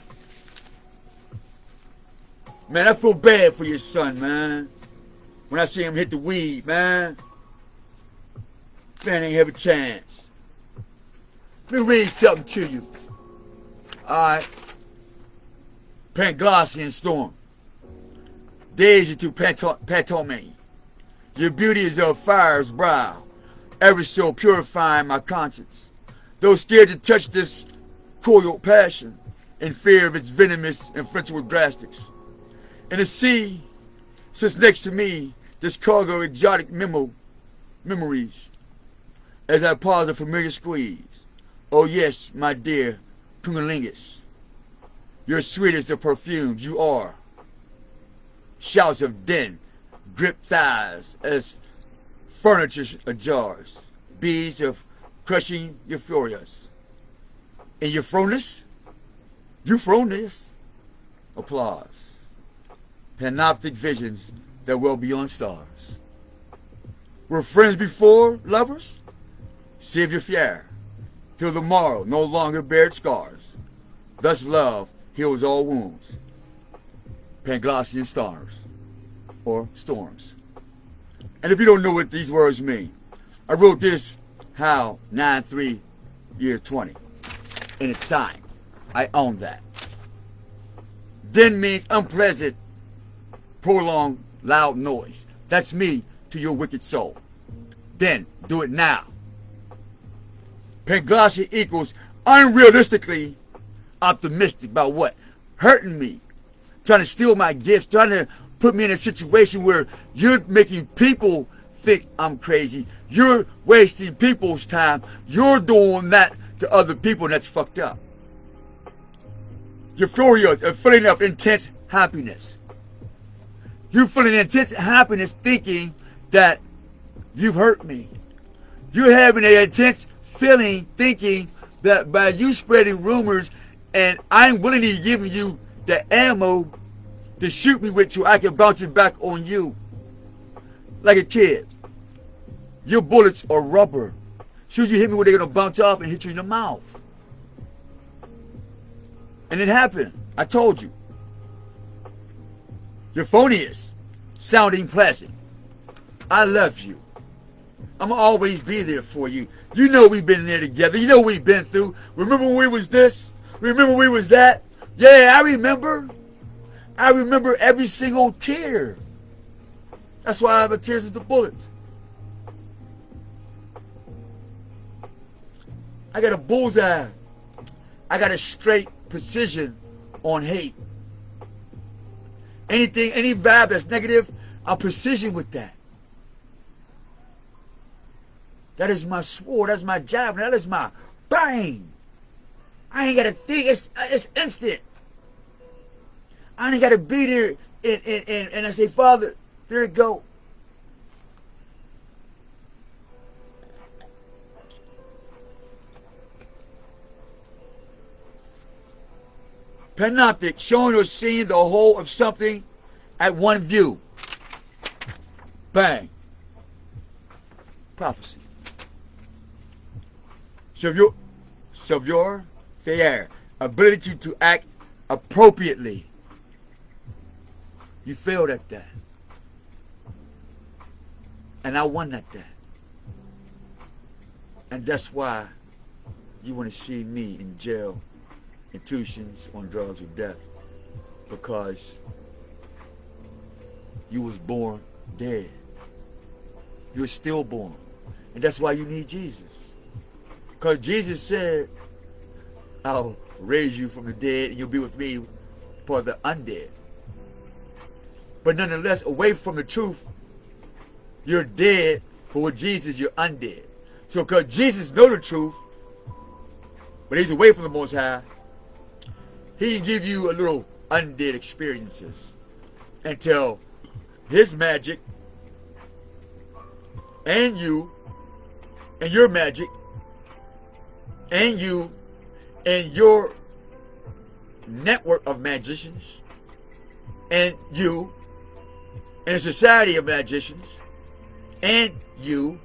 Speaker 1: Man, I feel bad for your son, man. When I see him hit the weed, man. Man ain't have a chance. Let me read something to you. Alright. Panglossian storm. Days into Pantome. Your beauty is of fire's brow, ever so purifying my conscience. Though scared to touch this coiled passion, in fear of its venomous influential drastics. In the sea, sits next to me this cargo of exotic memories. As I pause a familiar squeeze. Oh yes, my dear Kungalingus. You're sweetest of perfumes, you are. Shouts of den, grip thighs as furniture ajars. Bees of crushing euphorias. In your froness? Applause. Panoptic visions that well beyond stars. Were friends before lovers? Save your fear, till the morrow no longer bear its scars. Thus love heals all wounds. Panglossian stars, or storms. And if you don't know what these words mean, I wrote this how 9/3 year 20, and it's signed. I own that. Then means unpleasant, prolonged, loud noise. That's me to your wicked soul. Then do it now. Panglossian equals unrealistically optimistic about what? Hurting me. Trying to steal my gifts. Trying to put me in a situation where you're making people think I'm crazy. You're wasting people's time. You're doing that to other people, and that's fucked up. Euphoria and feeling of intense happiness. You're feeling intense happiness thinking that you've hurt me. You're having an intense feeling thinking that by you spreading rumors and I'm willingly giving you the ammo to shoot me with so I can bounce it back on you. Like a kid. Your bullets are rubber. As soon as you hit me where they're going to bounce off and hit you in the mouth. And it happened. I told you. You're phoniest. Sounding pleasant. I love you. I'm going to always be there for you. You know we've been there together. You know we've been through. Remember when we was this? Remember we was that? Yeah, I remember. I remember every single tear. That's why I have a tears as the bullets. I got a bullseye. I got a straight precision on hate. Anything, any vibe that's negative, I'll precision with that. That is my sword. That's my javelin. That is my bang. I ain't got to think. It's instant. I ain't got to be there and I say, Father, there it go. Panoptic, showing or seeing the whole of something at one view. Bang. Prophecy. Savoir faire, ability to act appropriately. You failed at that. And I won at that. And that's why you want to see me in jail, institutions, on drugs or death. Because you was born dead. You were stillborn. And that's why you need Jesus. Because Jesus said, I'll raise you from the dead and you'll be with me for the undead. But nonetheless, away from the truth, you're dead, but with Jesus, you're undead. So because Jesus knows the truth, but he's away from the Most High, he can give you a little undead experiences until his magic and you and your magic and you and your network of magicians and you and a society of magicians and you,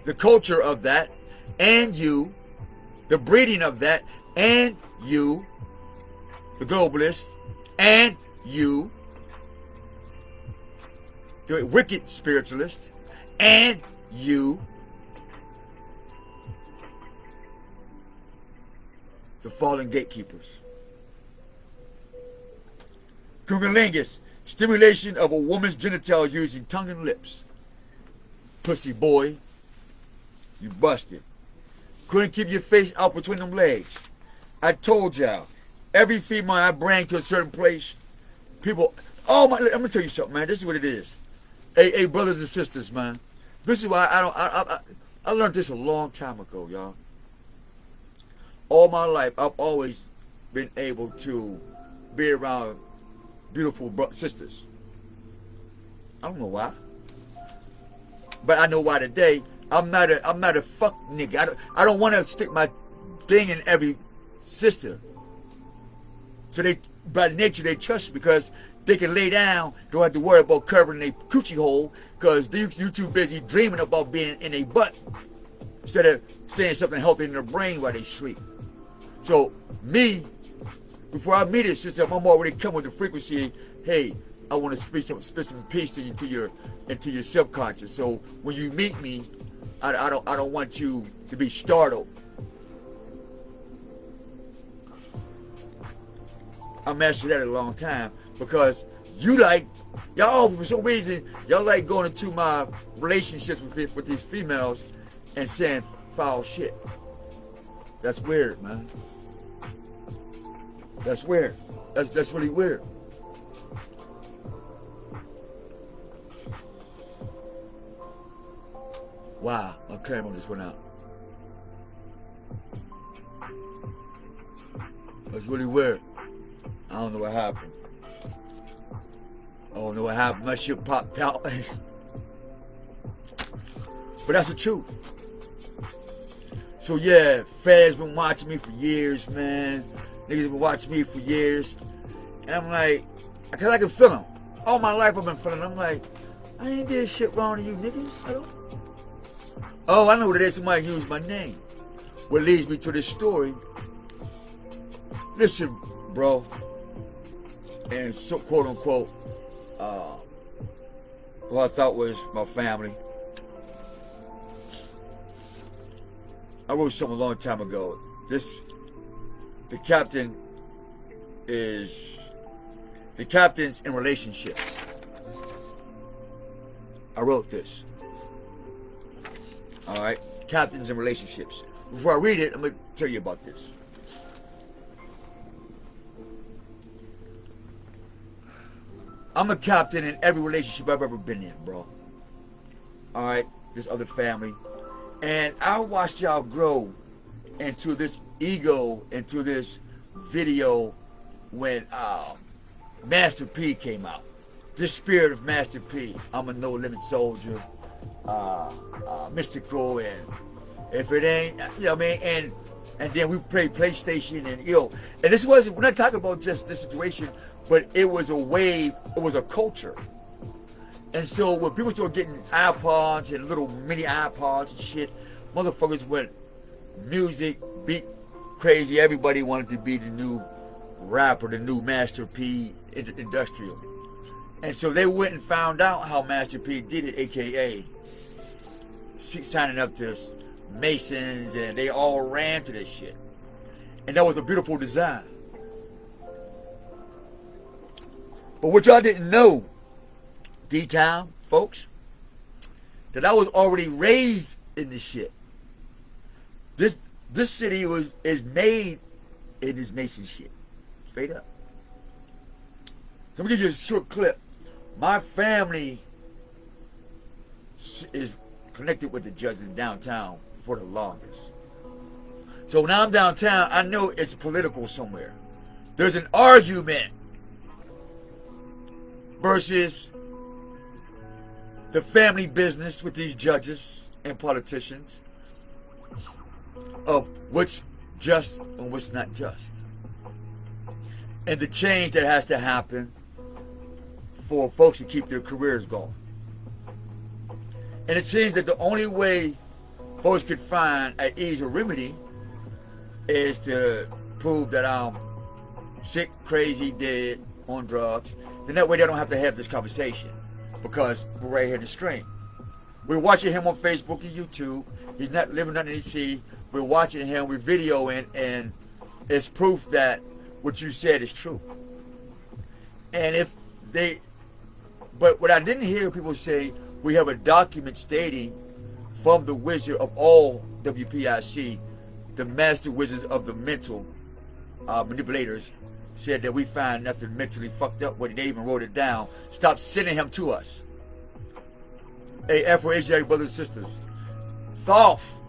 Speaker 1: the culture of that, and you, the breeding of that, and you, the globalist, and you, the wicked spiritualist, and you, the fallen gatekeepers. Cunnilingus, stimulation of a woman's genitals using tongue and lips. Pussy boy, you busted. Couldn't keep your face out between them legs. I told y'all, every female I bring to a certain place, people, oh my, let me tell you something, man. This is what it is. Hey, brothers and sisters, man. This is why I learned this a long time ago, y'all. All my life, I've always been able to be around beautiful sisters. I don't know why, but I know why today. I'm not a fuck nigga. I don't want to stick my thing in every sister. So they, by nature, they trust me because they can lay down, don't have to worry about covering their coochie hole because you too busy dreaming about being in a butt instead of saying something healthy in their brain while they sleep. So me, before I meet a sister, I'm already come with the frequency. Hey, I want to spit some peace to you, into your subconscious. So when you meet me, I don't want you to be startled. I mastered that a long time because y'all for some reason y'all like going into my relationships with these females and saying foul shit. That's weird, man. That's weird. That's really weird. Wow, my camera just went out. That's really weird. I don't know what happened. I don't know what happened. My shit popped out. But that's the truth. So yeah, fans been watching me for years, man. Niggas been watching me for years. And I'm like, because I can feel them. All my life I've been feeling them. I'm like, I ain't did shit wrong to you niggas. I don't. Oh, I know what it is. Somebody used my name. What leads me to this story. Listen, bro. And so, quote unquote, who I thought was my family. I wrote something a long time ago. The captain's in relationships. I wrote this. All right, captains in relationships. Before I read it, I'm gonna tell you about this. I'm a captain in every relationship I've ever been in, bro. All right, this other family. And I watched y'all grow into this ego, into this video when Master P came out. This spirit of Master P. I'm a no-limit soldier, mystical, and if it ain't, you know what I mean? And And then we played PlayStation and and this wasn't, we're not talking about just this situation, but it was a wave, it was a culture. And so when people started getting iPods and little mini iPods and shit, motherfuckers went music, beat crazy. Everybody wanted to be the new rapper, the new Master P industrial. And so they went and found out how Master P did it, aka signing up to Masons, and they all ran to this shit. And that was a beautiful design. But what y'all didn't know, D-Town folks, that I was already raised in this shit. This city is made in this Mason shit. Straight up. So I'm gonna give you a short clip. My family is connected with the judges downtown for the longest. So when I'm downtown, I know it's political somewhere. There's an argument versus the family business with these judges and politicians of what's just and what's not just. And the change that has to happen for folks to keep their careers going. And it seems that the only way folks could find an easy remedy is to prove that I'm sick, crazy, dead, on drugs. Then that way they don't have to have this conversation, because we're right here in the stream. We're watching him on Facebook and YouTube. He's not living under the sea. We're watching him, we're videoing, and it's proof that what you said is true. And if they, but what I didn't hear people say, we have a document stating from the wizard of all WPIC, the master wizards of the mental manipulators, said that we find nothing mentally fucked up with it. They even wrote it down. Stop sending him to us. Hey, Afro-Asiatic brothers and sisters. Thoth,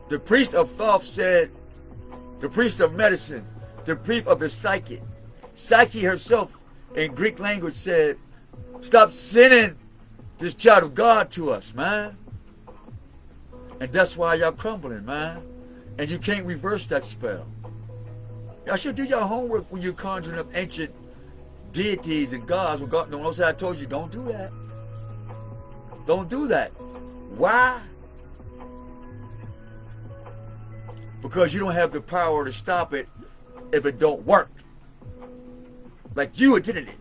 Speaker 1: the priest of Thoth said, the priest of medicine, the priest of the psychic. Psyche herself in Greek language said, stop sending this child of God to us, man. And that's why y'all crumbling, man. And you can't reverse that spell. Y'all should do your homework when you're conjuring up ancient deities and gods. Well, God, no, I told you, don't do that. Don't do that. Why? Because you don't have the power to stop it if it don't work. Like you intended it.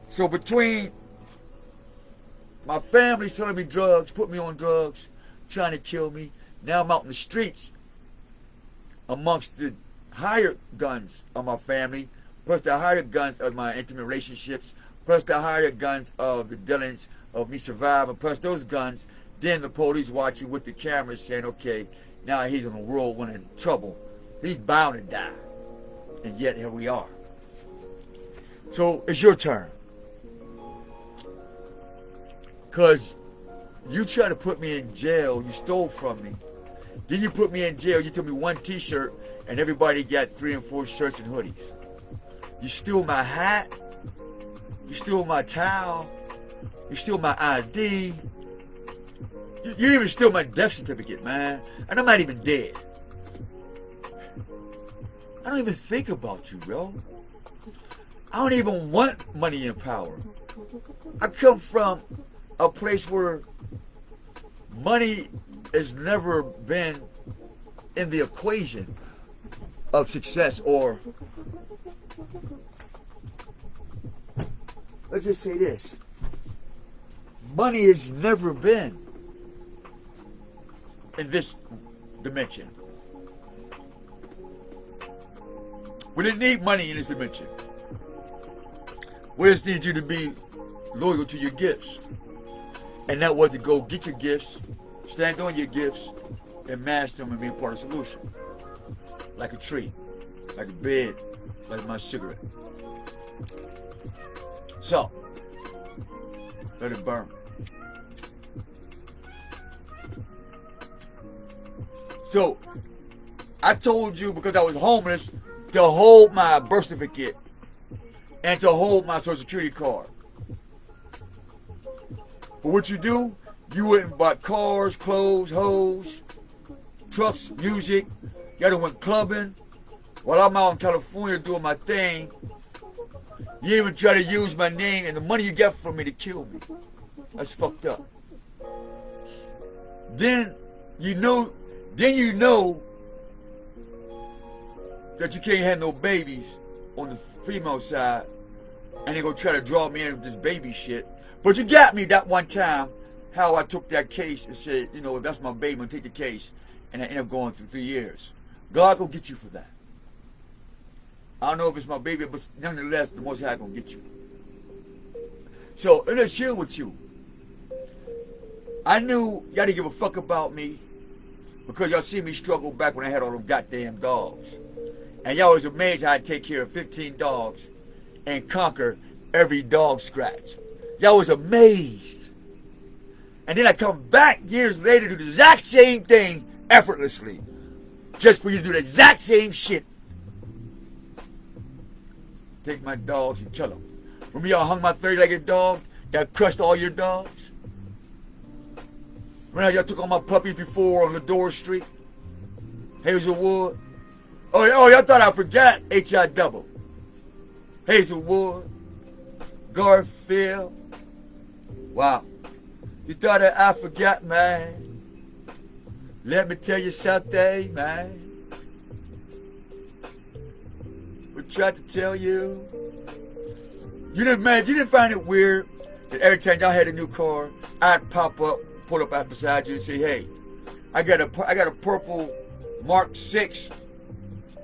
Speaker 1: So between my family selling me drugs, put me on drugs, trying to kill me, now I'm out in the streets amongst the hired guns of my family, plus the hired guns of my intimate relationships, plus the hired guns of the dealings of me surviving, plus those guns, then the police watching with the cameras saying, okay, now he's in a world when in trouble. He's bound to die. And yet here we are. So it's your turn. Because you tried to put me in jail, you stole from me. Then you put me in jail, you took me one t-shirt, and everybody got 3 and 4 shirts and hoodies. You stole my hat, you stole my towel, you stole my ID, you even stole my death certificate, man. And I'm not even dead. I don't even think about you, bro. I don't even want money and power. I come from a place where money has never been in the equation of success, or let's just say this. Money has never been in this dimension. We didn't need money in this dimension. We just need you to be loyal to your gifts. And that was to go get your gifts, stand on your gifts, and master them and be a part of the solution. Like a tree, like a bed, like my cigarette. So, let it burn. So, I told you, because I was homeless, to hold my birth certificate and to hold my social security card. But what you do, You went and bought cars, clothes, hoes, trucks, music. Y'all done went clubbing. While I'm out in California doing my thing, you even try to use my name and the money you get from me to kill me. That's fucked up. Then you know that you can't have no babies on the female side, and they gonna try to draw me in with this baby shit. But you got me that one time, how I took that case and said, you know, if that's my baby, I'm gonna take the case, and I ended up going through 3 years. God gonna get you for that. I don't know if it's my baby, but nonetheless, the Most High gonna get you. So let's chill with you. I knew y'all didn't give a fuck about me because y'all see me struggle back when I had all them goddamn dogs. And y'all was amazed how I take care of 15 dogs and conquer every dog scratch. Y'all was amazed. And then I come back years later to do the exact same thing effortlessly. Just for you to do the exact same shit. Take my dogs and kill them. Remember y'all hung my 30-legged dog that crushed all your dogs? Remember how y'all took all my puppies before on Lador Street? Hazelwood? Oh, y'all thought I forgot H.I. Double. Hazelwood. Garfield. Wow. You thought that I forgot, man. Let me tell you something, man. We tried to tell you. You didn't find it weird that every time y'all had a new car, I'd pop up, pull up out beside you and say, hey, I got a purple Mark 6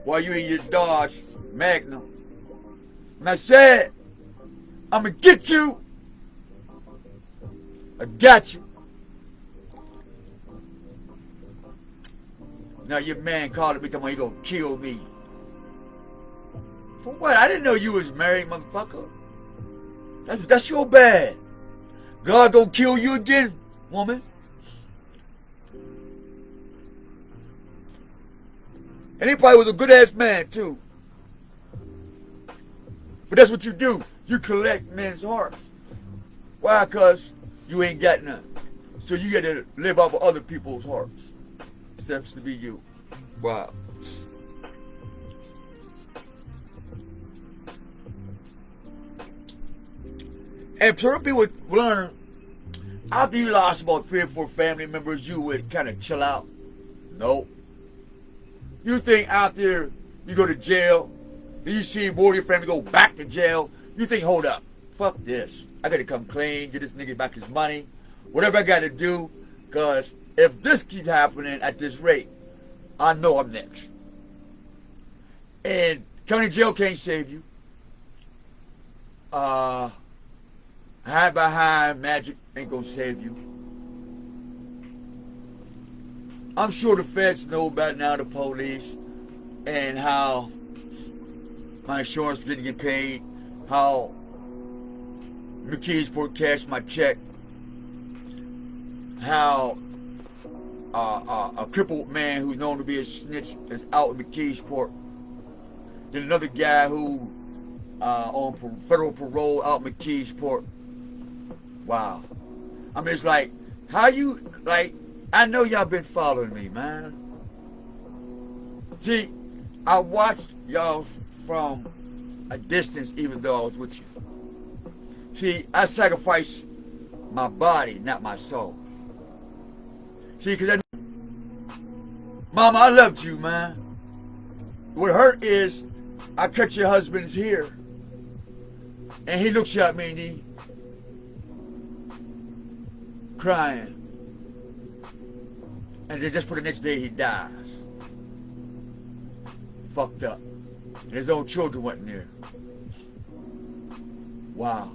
Speaker 1: while you in your Dodge Magnum. And I said, I'm gonna get you. I got you. Now your man called me, talking about he gonna kill me. For what? I didn't know you was married, motherfucker. That's your bad. God gonna kill you again, woman. And he probably was a good ass man too. But that's what you do. You collect men's hearts. Why? Cause you ain't got none. So you gotta live off of other people's hearts. Except to be you. Wow. And certain people would learn, after you lost about 3 or 4 family members, you would kind of chill out. No. You think after you go to jail, and you see more of your family go back to jail, you think, hold up, fuck this. I gotta come clean, get this nigga back his money, whatever I gotta do, because if this keeps happening at this rate, I know I'm next. And county jail can't save you. Hide behind magic ain't gonna save you. I'm sure the feds know about now, the police, and how my insurance didn't get paid, how McKeesport cashed my check, how a crippled man who's known to be a snitch is out in McKeesport. Then another guy who on federal parole out in McKeesport. Wow. I mean, it's like, how you, like, I know y'all been following me, man. See, I watched y'all from a distance even though I was with you. See, I sacrificed my body, not my soul. See, because Mama, I loved you, man. What hurt is I cut your husband's hair. And he looks at me and he crying. And then just for the next day he dies. Fucked up. And his own children wasn't there. Wow.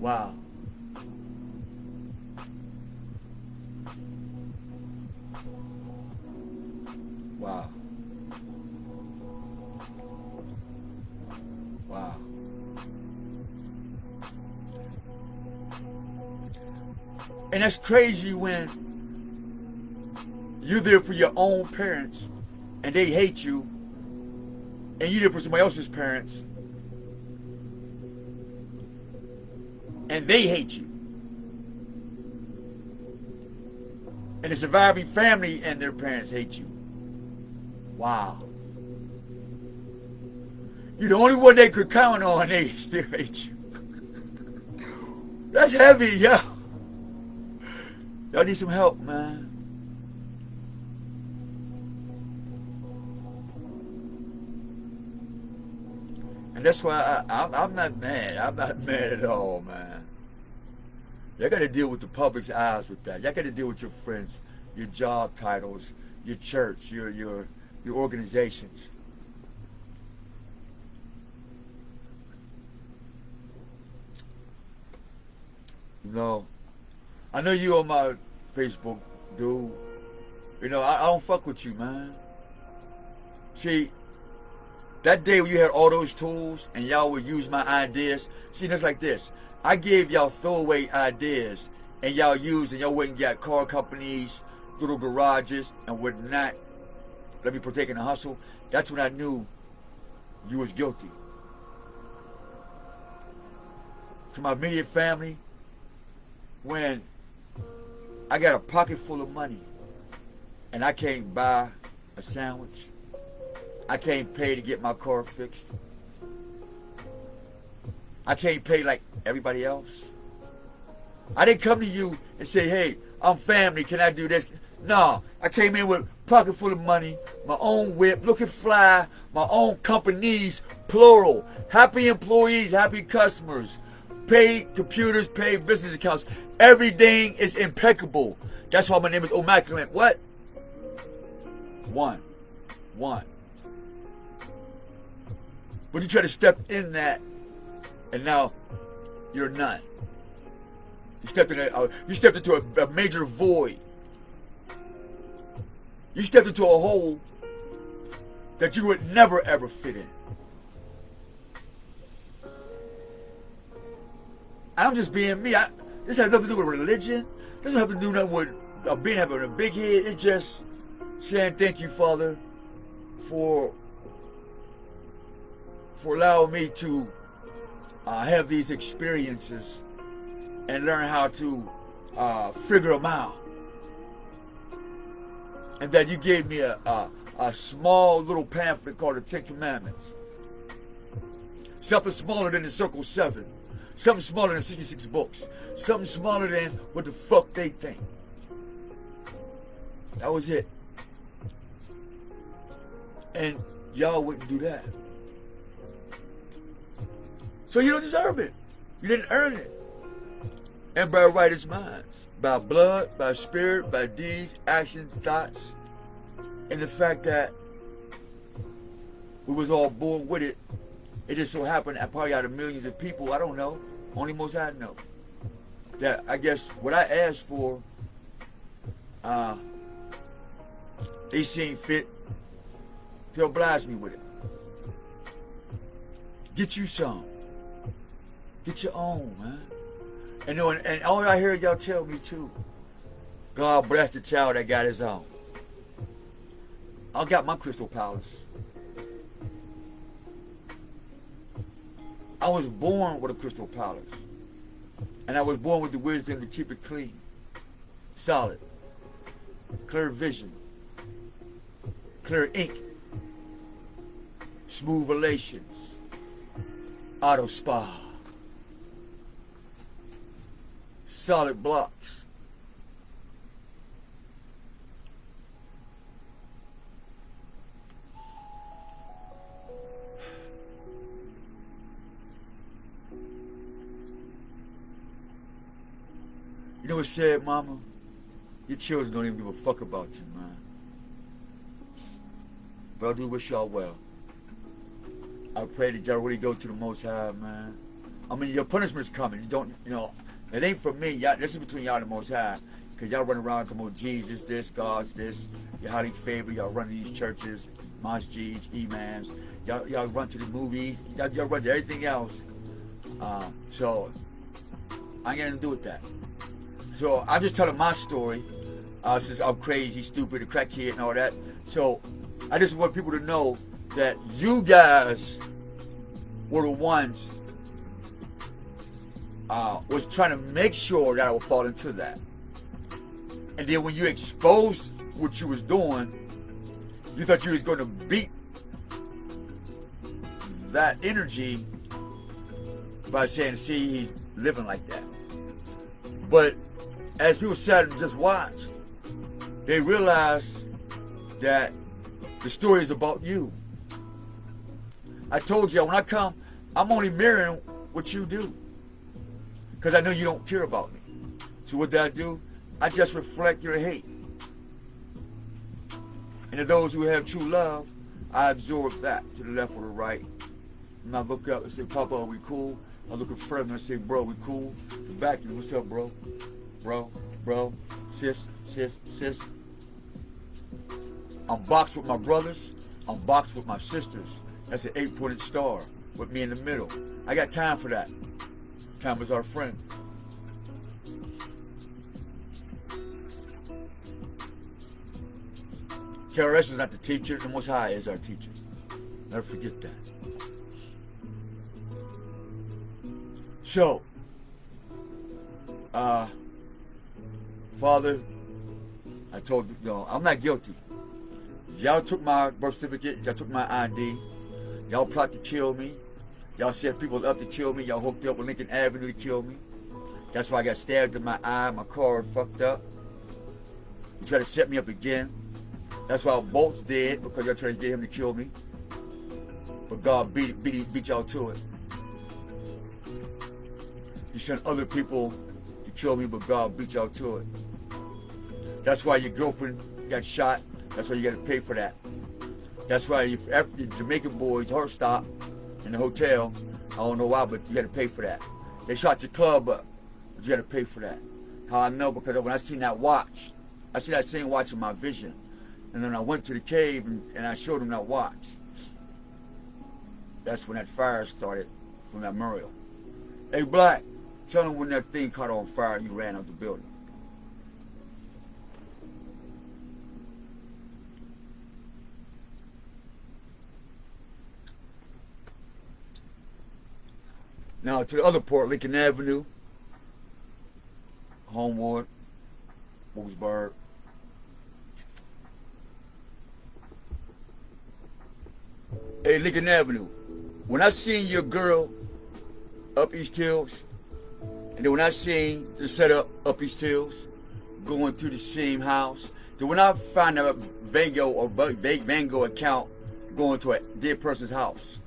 Speaker 1: Wow. Wow. Wow. And that's crazy when you're there for your own parents and they hate you, and you're there for somebody else's parents and they hate you. And the surviving family and their parents hate you. Wow. You're the only one they could count on, they still hate you. That's heavy, yo. Y'all need some help, man. And that's why I'm not mad. I'm not mad at all, man. Y'all got to deal with the public's eyes with that. Y'all got to deal with your friends, your job titles, your church, your organizations. You know, I know you on my Facebook, dude. You know, I don't fuck with you, man. See, that day when you had all those tools and y'all would use my ideas, see, it's like this. I gave y'all throwaway ideas and y'all used and y'all went and got car companies, little garages, and would not let me partake in the hustle. That's when I knew you was guilty. To my immediate family, when I got a pocket full of money and I can't buy a sandwich, I can't pay to get my car fixed, I can't pay like everybody else. I didn't come to you and say, hey, I'm family, can I do this? No, I came in with a pocket full of money, my own whip, looking fly, my own companies, plural, happy employees, happy customers, paid computers, paid business accounts. Everything is impeccable. That's why my name is Immaculate. What? One. But you try to step in that, and now you're none. You stepped into a major void. You stepped into a hole that you would never ever fit in. I'm just being me. This has nothing to do with religion. This doesn't have to do nothing with being having a big head. It's just saying thank you, Father, for allowing me to have these experiences and learn how to figure them out. And that you gave me a small little pamphlet called the Ten Commandments. Something smaller than the Circle 7. Something smaller than 66 books. Something smaller than what the fuck they think. That was it. And y'all wouldn't do that. So you don't deserve it. You didn't earn it. And by righteous minds. By blood, by spirit, by deeds, actions, thoughts. And the fact that we was all born with it. It just so happened that probably out of millions of people, I don't know, only Most High know, that I guess what I asked for, they seen fit to oblige me with it. Get you some. Get your own, man. And all I hear y'all tell me too, God bless the child that got his own. I got my Crystal Palace. I was born with a Crystal Palace. And I was born with the wisdom to keep it clean, solid, clear vision, clear ink, smooth relations, auto spa, solid blocks. You know what's sad, Mama? Your children don't even give a fuck about you, man. But I do wish y'all well. I pray that y'all really go to the Most High, man. I mean, your punishment's coming. You don't, it ain't for me. Y'all, this is between y'all and the Most High. Because y'all run around talking about Jesus this, God's this. You're highly favored. Y'all run to these churches, masjids, imams. Y'all run to the movies. Y'all run to everything else. So, I ain't got nothing to do with that. So I'm just telling my story, since I'm crazy, stupid, a crackhead and all that. So I just want people to know that you guys were the ones was trying to make sure that I would fall into that. And then when you exposed what you was doing, you thought you was going to beat that energy by saying, see, he's living like that. But as people sat and just watched, they realized that the story is about you. I told you, when I come, I'm only mirroring what you do. Because I know you don't care about me. So what I do? I just reflect your hate. And to those who have true love, I absorb that to the left or the right. And I look up and say, Papa, are we cool? I look in front of him and say, bro, we cool? The back, what's up, bro? Bro, sis. I'm boxed with my brothers. I'm boxed with my sisters. That's an 8-pointed star with me in the middle. I got time for that. Time is our friend. KRS is not the teacher. The Most High is our teacher. Never forget that. So, Father, I told you, I'm not guilty. Y'all took my birth certificate. Y'all took my ID. Y'all plot to kill me. Y'all set people up to kill me. Y'all hooked up with Lincoln Avenue to kill me. That's why I got stabbed in my eye. My car fucked up. You tried to set me up again. That's why Bolt's dead, because y'all tried to get him to kill me. But God beat y'all to it. You sent other people to kill me, but God beat y'all to it. That's why your girlfriend got shot. That's why you got to pay for that. That's why your Jamaican boys, her stop in the hotel. I don't know why, but you got to pay for that. They shot your club up, but you got to pay for that. How I know? Because when I seen that watch, I see that same watch in my vision. And then I went to the cave and I showed them that watch. That's when that fire started from that Muriel. Hey, Black, tell them when that thing caught on fire and you ran out the building. Now to the other part, Lincoln Avenue, Homewood, Wilkesburg. Hey, Lincoln Avenue, when I seen your girl up East Hills, and then when I seen the setup up East Hills, going to the same house, then when I find a Van Gogh account going to a dead person's house,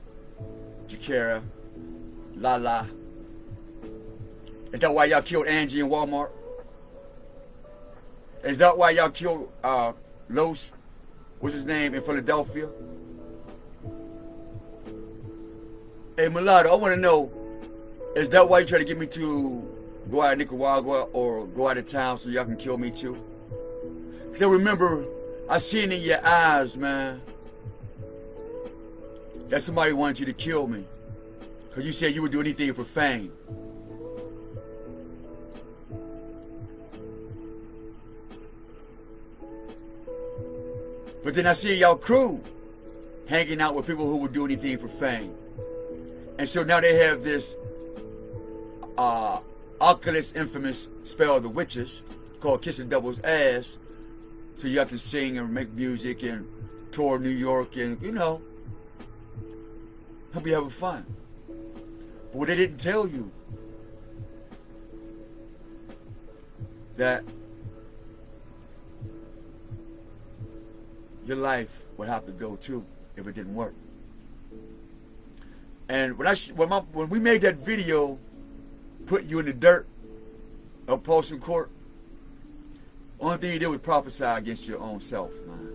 Speaker 1: Jakara, Lala, is that why y'all killed Angie in Walmart? Is that why y'all killed Los, what's his name, in Philadelphia? Hey, Mulatto, I want to know, is that why you try to get me to go out of Nicaragua or go out of town so y'all can kill me too? Because I remember, I seen in your eyes, man, that somebody wanted you to kill me. Because you said you would do anything for fame. But then I see y'all crew hanging out with people who would do anything for fame. And so now they have this Oculus infamous spell of the witches called Kissing Devil's Ass, so y'all can sing and make music and tour New York and, you know, hope you having fun. But what they didn't tell you, that your life would have to go too if it didn't work. And when we made that video, putting you in the dirt of Paulson Court, only thing you did was prophesy against your own self, man.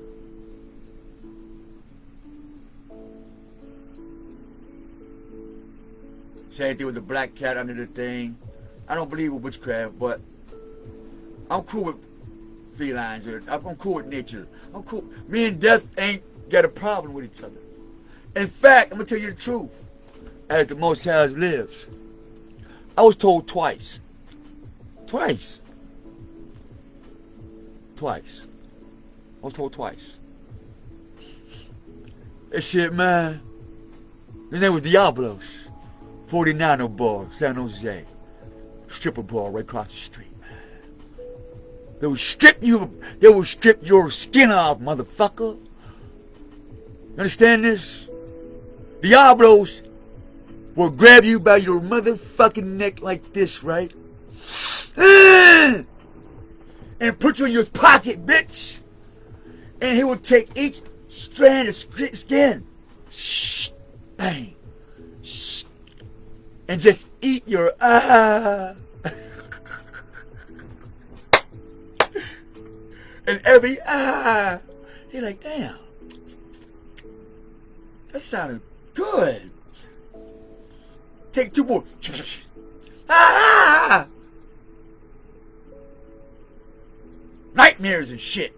Speaker 1: Same thing with the black cat under the thing. I don't believe in witchcraft, but I'm cool with felines. I'm cool with nature. I'm cool. Me and death ain't got a problem with each other. In fact, I'm gonna tell you the truth. As the Most High lives, I was told twice. I was told twice. That shit, man. His name was Diablos. 49 bar, San Jose. stripper bar right across the street, man. They will strip your skin off, motherfucker. You understand this? Diablos will grab you by your motherfucking neck like this, right? And put you in your pocket, bitch. And he will take each strand of skin, bang, and just eat your and every you're like, damn, that sounded good. Take two more. Nightmares and shit.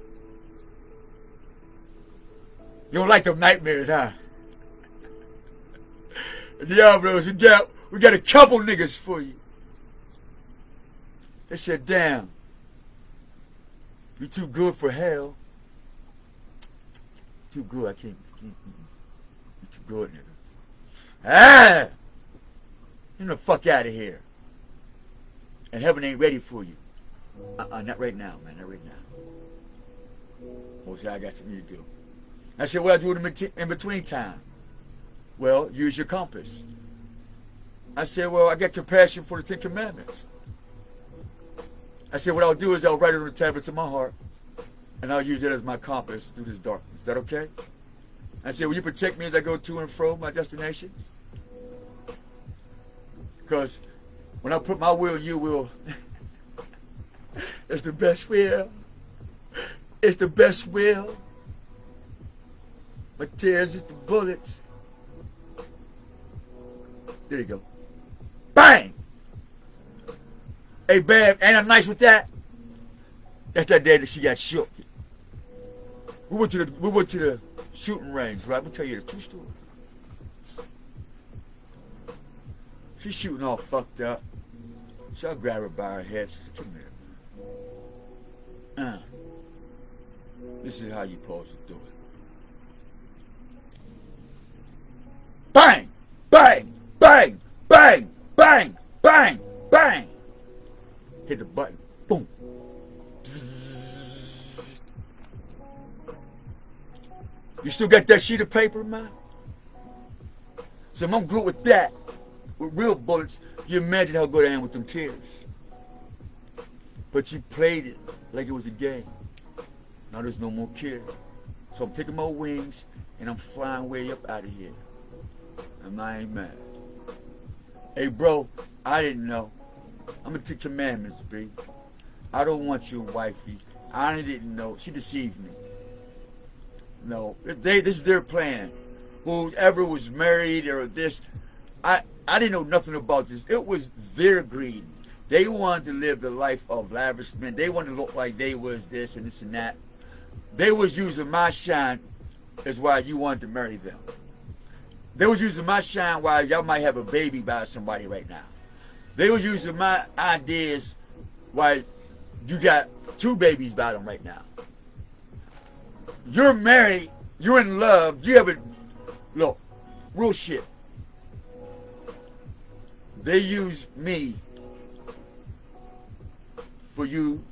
Speaker 1: You don't like them nightmares, huh? Diablos, we got a couple niggas for you. They said, damn, you too good for hell. Too good, I can't. You too good, nigga. Get the fuck out of here. And heaven ain't ready for you. Not right now, man, not right now. Mostly I got something to do. I said, what I do in between time? Well, use your compass. I said, well, I got compassion for the 10 Commandments. I said, what I'll do is I'll write it on the tablets of my heart, and I'll use it as my compass through this darkness. Is that okay? I said, will you protect me as I go to and fro my destinations? Because when I put my will, you will. It's the best will. It's the best will. My tears is the bullets. There you go. Bang! Hey, babe, ain't I nice with that? That's that day that she got shook. We went to the shooting range, right? I'm gonna tell you the true story. She's shooting all fucked up. So I grabbed her by her head. She said, come here. This is how you supposed to do it. Bang! Bang! Bang! Bang! Bang! Bang! Bang! Hit the button. Boom. Bzzz. You still got that sheet of paper, man? So I'm good with that. With real bullets, you imagine how good I am with them tears. But you played it like it was a game. Now there's no more care. So I'm taking my wings and I'm flying way up out of here. And I ain't mad. Hey bro, I didn't know. I'm gonna take commandments, B. I don't want your wifey. I didn't know. She deceived me. No, this is their plan. Whoever was married or this, I didn't know nothing about this. It was their greed. They wanted to live the life of lavishment. They wanted to look like they was this and this and that. They was using my shine as why you wanted to marry them. They was using my shine while y'all might have a baby by somebody right now. They was using my ideas while you got 2 babies by them right now. You're married, you're in love, you haven't, look, real shit. They use me for you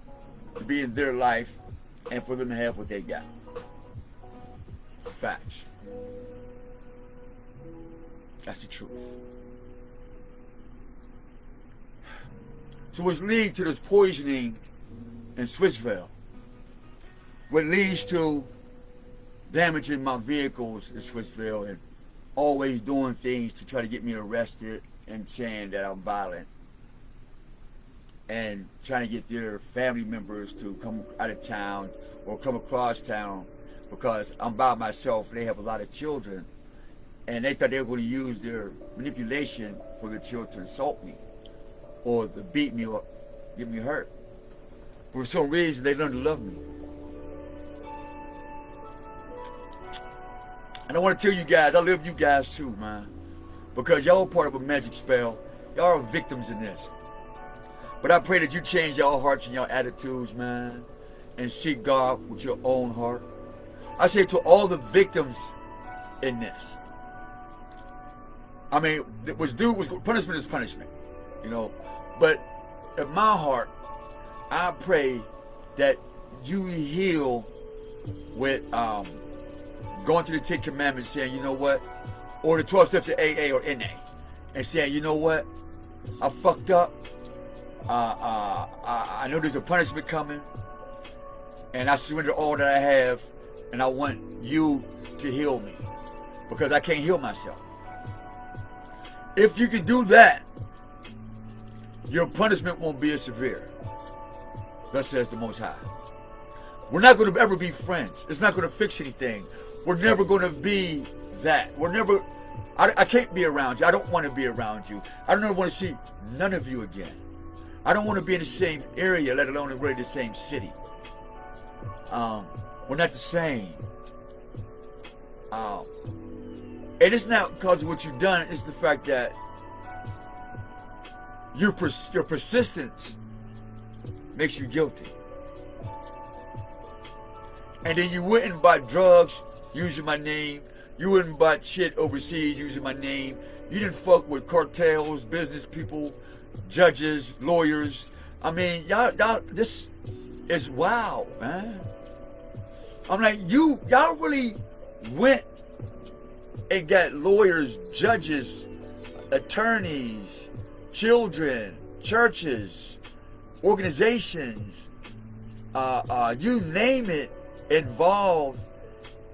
Speaker 1: to be in their life and for them to have what they got. Facts. That's the truth. So what's leading to this poisoning in Swissville? What leads to damaging my vehicles in Swissville and always doing things to try to get me arrested and saying that I'm violent and trying to get their family members to come out of town or come across town because I'm by myself and they have a lot of children and they thought they were going to use their manipulation for the children to assault me or to beat me or get me hurt. For some reason they learned to love me. And I want to tell you guys, I love you guys too, man. Because y'all are part of a magic spell. Y'all are victims in this. But I pray that you change y'all hearts and y'all attitudes, man. And seek God with your own heart. I say to all the victims in this. I mean, what's due was punishment is punishment. You know. But in my heart, I pray that you heal with going to the 10 Commandments, saying, you know what, or the 12 steps of AA or NA, and saying, you know what, I fucked up. I know there's a punishment coming, and I surrender all that I have, and I want you to heal me, because I can't heal myself. If you can do that, your punishment won't be as severe. Thus says the Most High. We're not going to ever be friends. It's not going to fix anything. We're never going to be that. We're never... I can't be around you. I don't want to be around you. I don't want to see none of you again. I don't want to be in the same area, let alone in the same city. We're not the same. And it's not because of what you've done. It's the fact that your persistence makes you guilty. And then you went and bought drugs using my name. You went and bought shit overseas using my name. You didn't fuck with cartels, business people, judges, lawyers. I mean, y'all, this is wild, man. I'm like, y'all really went and got lawyers, judges, attorneys, children, churches, organizations, you name it, involved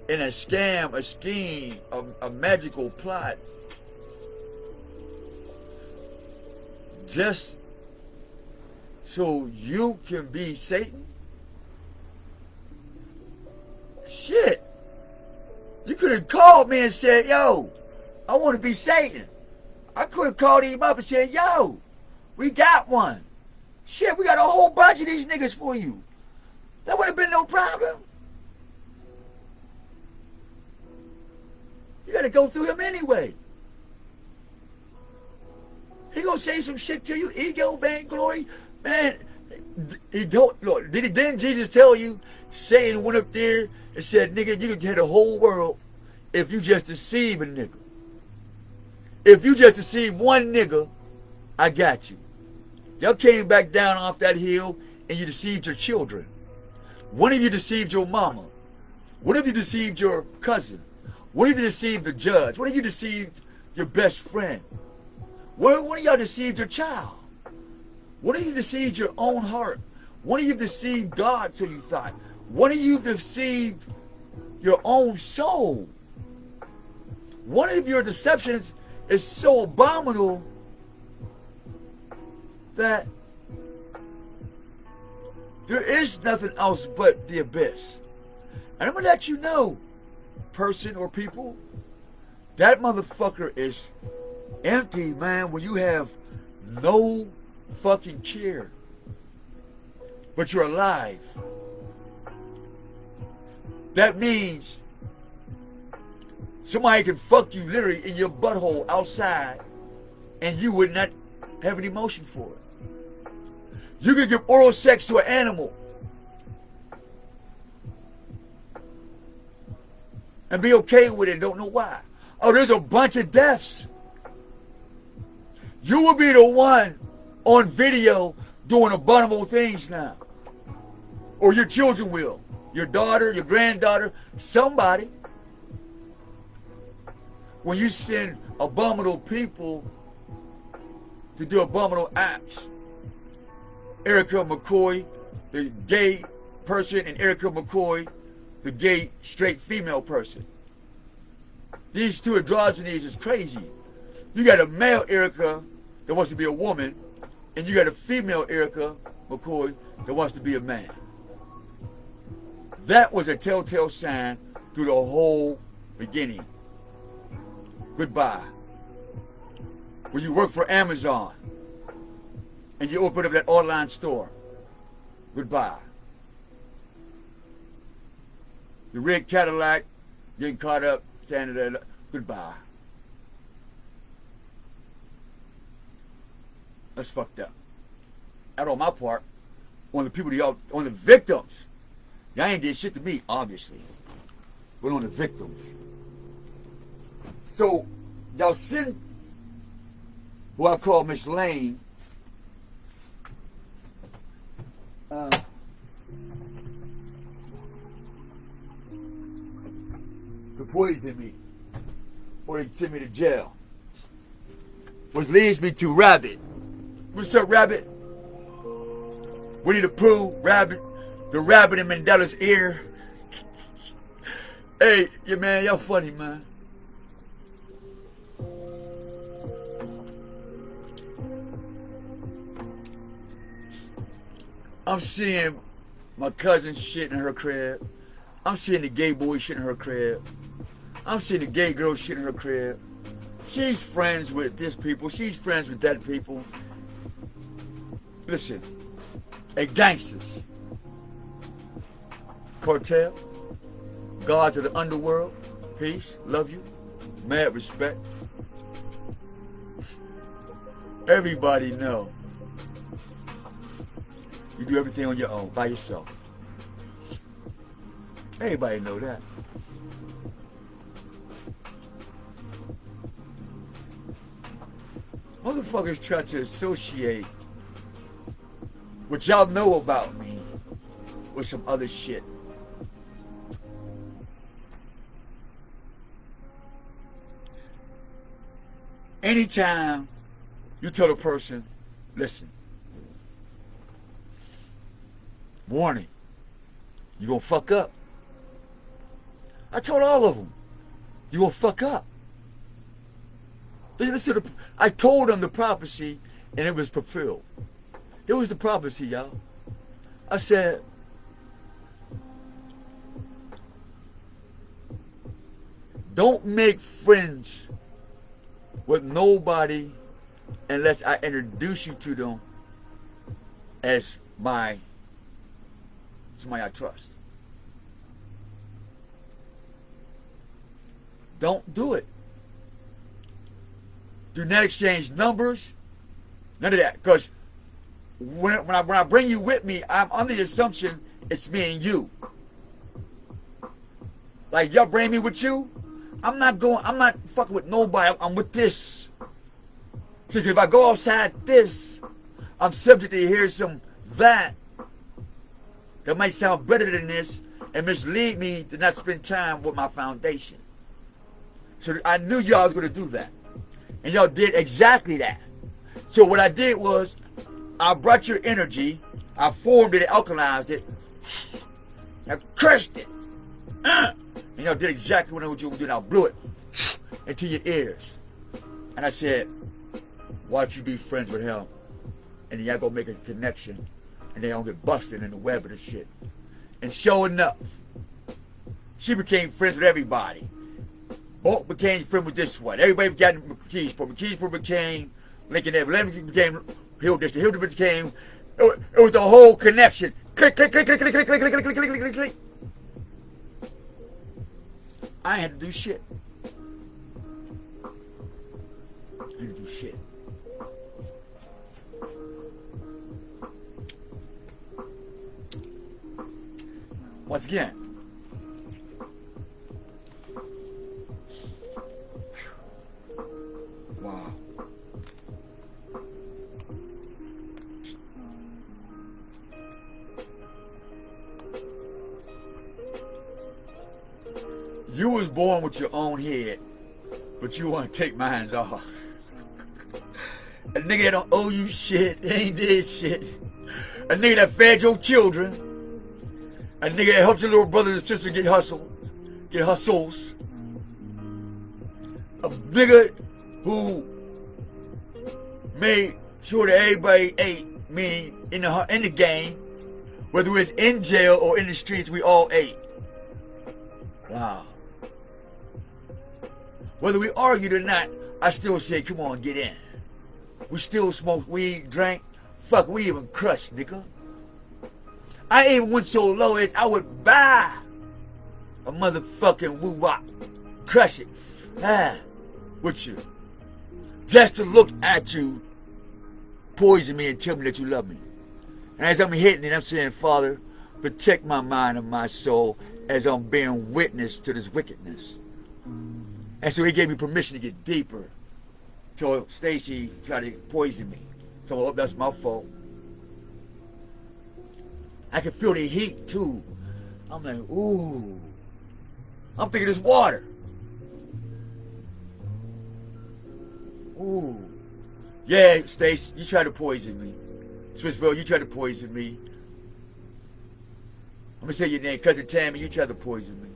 Speaker 1: in a scam, a scheme, a magical plot, just so you can be Satan? Shit. You could have called me and said, yo, I want to be Satan. I could have called him up and said, yo, we got one. Shit, we got a whole bunch of these niggas for you. That would have been no problem. You got to go through him anyway. He gonna say some shit to you, ego, vainglory, man. He don't look. Didn't Jesus tell you? Satan went up there and said, "Nigga, you can have the whole world if you just deceive a nigga. If you just deceive one nigga, I got you." Y'all came back down off that hill and you deceived your children. One of you deceived your mama. One of you deceived your cousin. One of you deceived the judge. One of you deceived your best friend. One of y'all deceived your child. One of you deceived your own heart. One of you deceived God, so you thought. One of you deceived your own soul. One of your deceptions is so abominable that there is nothing else but the abyss. And I'm going to let you know, person or people, that motherfucker is empty, man, when you have no fucking care. But you're alive. That means somebody can fuck you literally in your butthole outside and you would not have an emotion for it. You could give oral sex to an animal and be okay with it, don't know why. Oh, there's a bunch of deaths. You will be the one on video doing abominable things now. Or your children will. Your daughter, your granddaughter, somebody. When you send abominable people to do abominable acts. Erica McCoy, the gay person, and Erica McCoy, the gay straight female person. These two androgynies is crazy. You got a male Erica that wants to be a woman, and you got a female Erica McCoy that wants to be a man. That was a telltale sign through the whole beginning. Goodbye. When you work for Amazon and you open up that online store, goodbye. The red Cadillac, getting caught up, standing there, goodbye. That's fucked up. Not on my part. On the people, on the victims. Y'all ain't did shit to me, obviously. But on the victims. So, y'all send who I call Miss Lane to poison me, or they send me to jail. Which leads me to Rabbit. What's up, Rabbit? Winnie the Pooh, Rabbit, the rabbit in Mandela's ear. Hey, yeah, man, y'all funny, man. I'm seeing my cousin shit in her crib. I'm seeing the gay boy shit in her crib. I'm seeing the gay girl shit in her crib. She's friends with this people. She's friends with that people. Listen, hey, gangsters, cartel, gods of the underworld, peace, love you, mad respect. Everybody know you do everything on your own, by yourself. Everybody know that. Motherfuckers try to associate what y'all know about me with some other shit. Anytime you tell a person, listen, warning, you gonna fuck up. I told all of them, you gonna fuck up. Listen to I told them the prophecy and it was fulfilled. It was the prophecy, y'all. I said, don't make friends with nobody unless I introduce you to them as somebody I trust. Don't do it. Do not exchange numbers. None of that. Because when I bring you with me, I'm under the assumption it's me and you. Like, y'all bring me with you, I'm not fucking with nobody. I'm with this. See, if I go outside this, I'm subject to hear some that might sound better than this and mislead me to not spend time with my foundation. So I knew y'all was going to do that. And y'all did exactly that. So what I did was, I brought your energy, I formed it, alkalized it, I crushed it. And y'all did exactly what you were doing. I blew it into your ears. And I said, watch you be friends with him. And then y'all go make a connection. And they don't get busted in the web of the shit. And sure enough, she became friends with everybody. Bolt became friends with this one. Everybody got McKeesport. McKeesport became Lincoln Avenue. Lincoln became Hill District. Hill District became, it was the whole connection. Click, click, click, click, click, click, click, click, click, click, click, click, click. I ain't had to do shit. I had to do shit. Once again, wow. You was born with your own head, but you want to take mine off. A nigga that don't owe you shit, ain't did shit. A nigga that fed your children. A nigga that helped your little brothers and sisters get hustles. A nigga who made sure that everybody ate, meaning in the game, whether it was in jail or in the streets, we all ate. Wow. Whether we argued or not, I still say, come on, get in. We still smoked weed, drank. Fuck, we even crushed, nigga. I even went so low as I would buy a motherfucking woo-wop. Crush it. With you. Just to look at you, poison me and tell me that you love me. And as I'm hitting it, I'm saying, Father, protect my mind and my soul as I'm bearing witness to this wickedness. And so he gave me permission to get deeper. So Stacy tried to poison me. So, oh, that's my fault. I can feel the heat too. I'm like, ooh. I'm thinking it's water. Ooh. Yeah, Stace, you tried to poison me. Swissville, you tried to poison me. I'm gonna say your name, Cousin Tammy, you tried to poison me.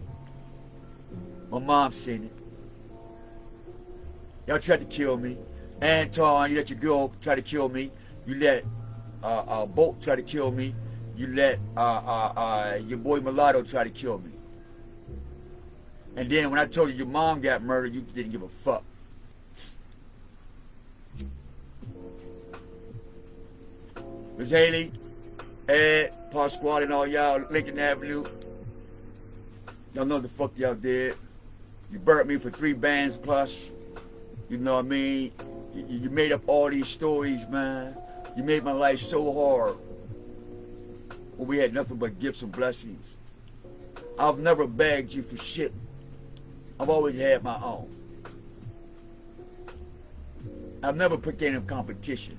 Speaker 1: My mom seen it. Y'all tried to kill me. Anton, you let your girl try to kill me. You let Bolt try to kill me. You let your boy Mulatto try to kill me. And then when I told you your mom got murdered, you didn't give a fuck. Miss Haley, Ed, Pasquale, and all y'all, Lincoln Avenue. Y'all know the fuck y'all did. You burnt me for 3 bands plus. You know what I mean? You made up all these stories, man. You made my life so hard when we had nothing but gifts and blessings. I've never begged you for shit. I've always had my own. I've never put in competition.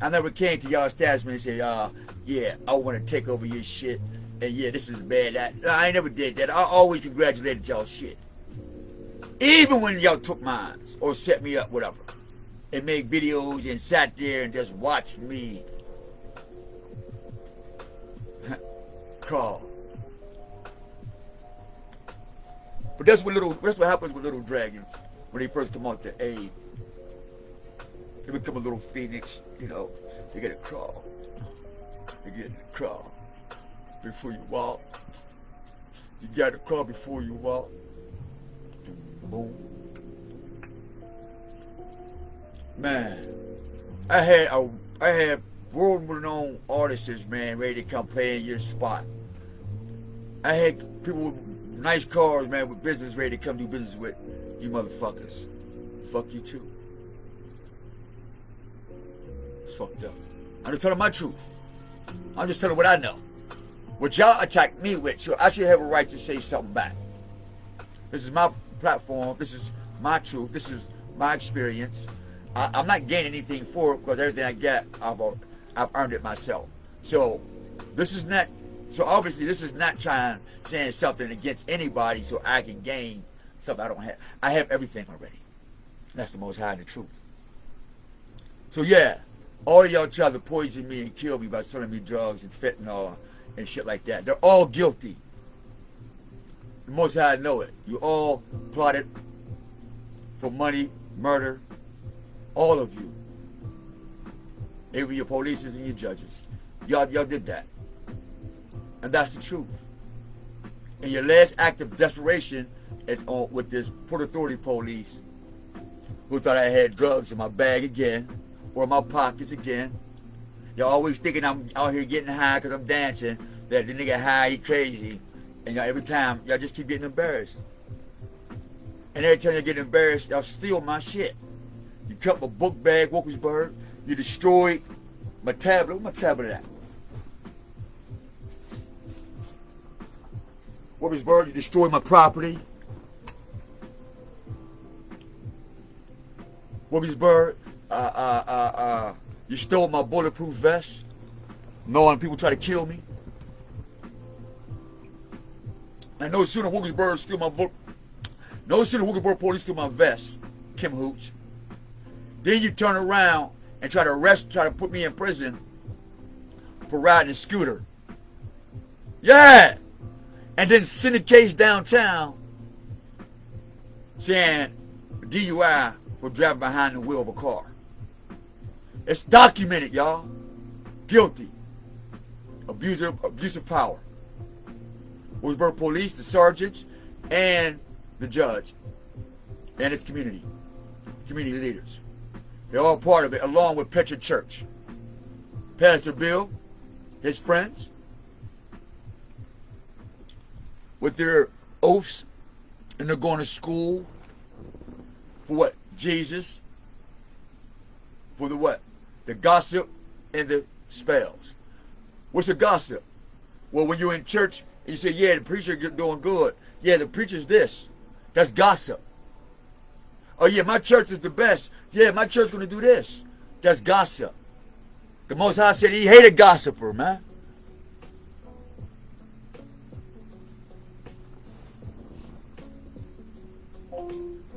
Speaker 1: I never came to y'all establishment and said, yeah, I want to take over your shit. And yeah, this is bad. I ain't never did that. I always congratulated y'all shit. Even when y'all took mine or set me up, whatever. And made videos and sat there and just watched me crawl. But that's what happens with little dragons when they first come out the egg. They become a little phoenix, you know. They get to crawl. They get to crawl before you walk. You got to crawl before you walk. Boom. Man, I had world-renowned artists, man, ready to come play in your spot. I had people with nice cars, man, with business ready to come do business with you motherfuckers. Fuck you too. It's fucked up. I'm just telling my truth. I'm just telling what I know. What y'all attack me with, so I should have a right to say something back. This is my platform. This is my truth. This is my experience. I'm not gaining anything for it because everything I get, I've earned it myself. So this is not. So obviously, this is not saying something against anybody so I can gain something I don't have. I have everything already. That's the Most High and the truth. So yeah, all of y'all try to poison me and kill me by selling me drugs and fentanyl and shit like that. They're all guilty. The Most High know it. You all plotted for money, murder. All of you. Even your police and your judges. Y'all did that. And that's the truth. And your last act of desperation is on with this Port Authority police who thought I had drugs in my bag again or in my pockets again. Y'all always thinking I'm out here getting high because I'm dancing. That the nigga high, he crazy. And y'all every time, y'all just keep getting embarrassed. And every time you get embarrassed, y'all steal my shit. You cut my book bag, Wilkinsburg. You destroyed my tablet. Where's my tablet at? Wilkinsburg, you destroyed my property. Wilkinsburg, you stole my bulletproof vest, knowing people try to kill me. And no sooner Wilkinsburg steal my no sooner Wilkinsburg police steal my vest, Kim Hooch. Then you turn around and try to put me in prison for riding a scooter. Yeah! And then send a case downtown saying DUI for driving behind the wheel of a car. It's documented, y'all. Guilty. Abuse of power. Williamsburg police, the sergeants, and the judge. And its community leaders. They're all part of it, along with Petra Church. Pastor Bill, his friends, with their oaths, and they're going to school for what? Jesus. For the what? The gossip and the spells. What's a gossip? Well, when you're in church and you say, yeah, the preacher doing good. Yeah, the preacher's this. That's gossip. Oh yeah, my church is the best. Yeah, my church's gonna do this. That's gossip. The Most High said he hated gossiper, man.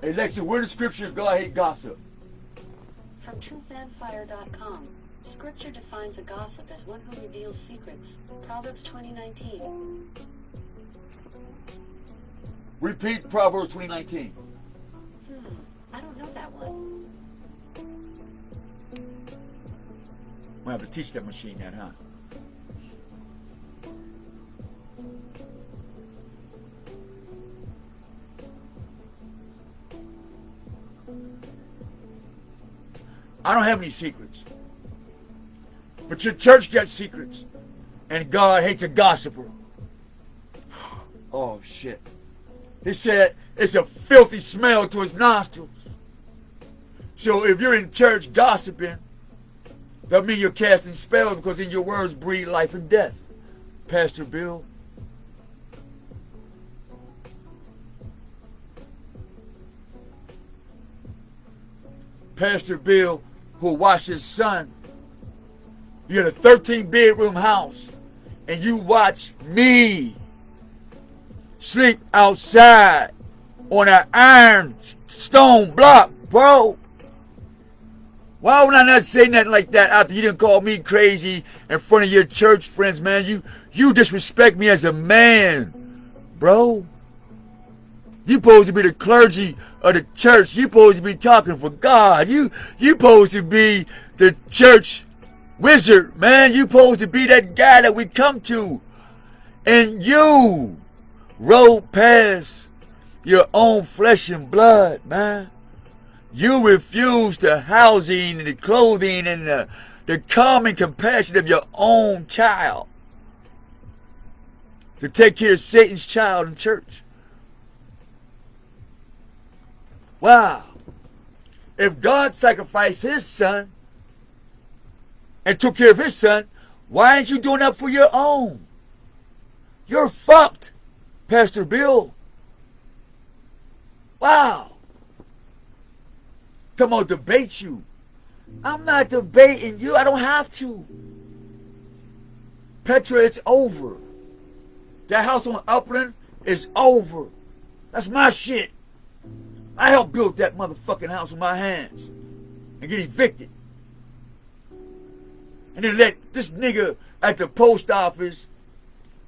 Speaker 1: Hey, Lexi, where the scripture God hate gossip?
Speaker 3: From truthandfire.com. Scripture defines a gossip as one who reveals secrets. Proverbs 20:19.
Speaker 1: Repeat Proverbs 20:19.
Speaker 3: I don't know that one.
Speaker 1: We'll have to teach that machine that, huh? I don't have any secrets. But your church got secrets. And God hates a gossiper. Oh, shit. He said it's a filthy smell to his nostrils. So if you're in church gossiping, that means you're casting spells, because in your words breathe life and death. Pastor Bill. Pastor Bill, who watched his son. You had a 13-bedroom house, and you watch me sleep outside on an iron stone block, bro. Why would I not say nothing like that after you didn't call me crazy in front of your church friends, man? You disrespect me as a man, bro. You supposed to be the clergy of the church. You supposed to be talking for God. You supposed to be the church wizard, man. You supposed to be that guy that we come to. And you rode past your own flesh and blood, man. You refused the housing and the clothing and the common compassion of your own child to take care of Satan's child in church. Wow. If God sacrificed his son and took care of his son, why aren't you doing that for your own? You're fucked, Pastor Bill. Wow. Come on, debate you. I'm not debating you. I don't have to. Petra, it's over. That house on Upland is over. That's my shit. I helped build that motherfucking house with my hands and get evicted. And then let this nigga at the post office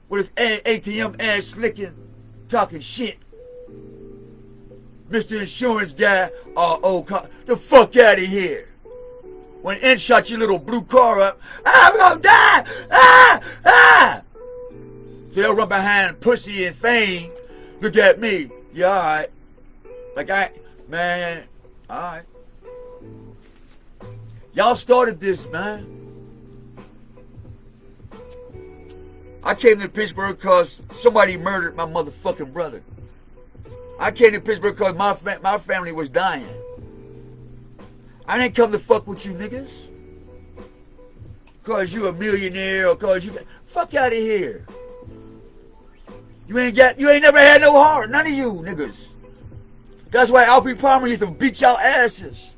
Speaker 1: with his ATM ass slicking, talking shit. Mr. Insurance guy, the fuck out of here. When N shot your little blue car up, I'm gonna die! So they'll run behind pussy and fame. Look at me. You alright? Like alright. Y'all started this, man. I came to Pittsburgh because somebody murdered my motherfucking brother. I came to Pittsburgh because my family was dying. I didn't come to fuck with you niggas. Because you a millionaire or because you... Fuck out of here. You ain't never had no heart. None of you niggas. That's why Alfie Palmer used to beat y'all asses.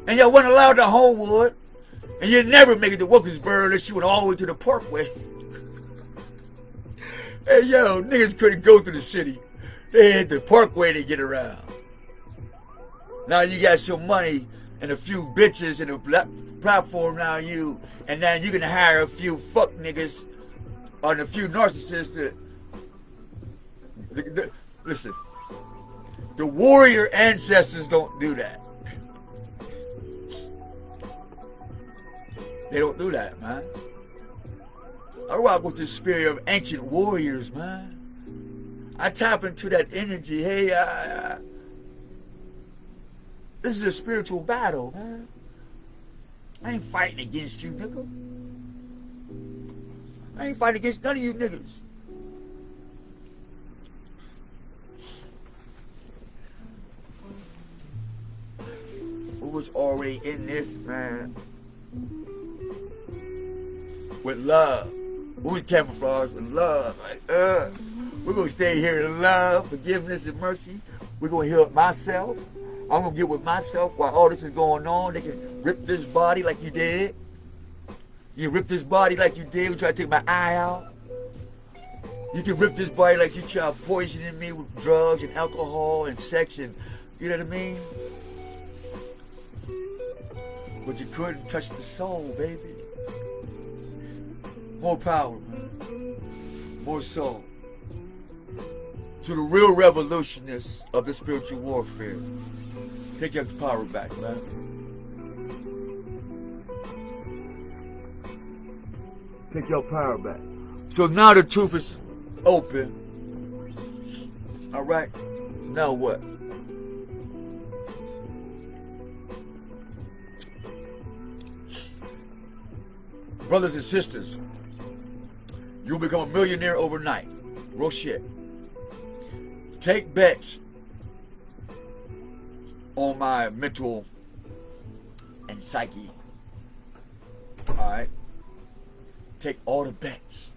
Speaker 1: And y'all wasn't allowed to Homewood. And you'd never make it to Wilkinsburg unless you went all the way to the Parkway. Hey, yo, niggas couldn't go through the city. They had the Parkway to get around. Now you got some money and a few bitches and a platform now and then you can hire a few fuck niggas and a few narcissists listen, the warrior ancestors don't do that. They don't do that, man. I rock with the spirit of ancient warriors, man. I tap into that energy. Hey, this is a spiritual battle, man. I ain't fighting against you, nigga. I ain't fighting against none of you niggas. Who was already in this, man? With love. Who's camouflage with love? Like, we're going to stay here in love, forgiveness, and mercy. We're going to heal myself. I'm going to get with myself while all this is going on. They can rip this body like you did. You rip this body like you did. We try to take my eye out. You can rip this body like you try poisoning me with drugs and alcohol and sex and, you know what I mean? But you couldn't touch the soul, baby. More power, man. More soul. To the real revolutionists of the spiritual warfare. Take your power back, man. Take your power back. So now the truth is open. Alright? Now what? Brothers and sisters, you'll become a millionaire overnight. Real shit. Take bets on my mental and psyche. Alright? Take all the bets.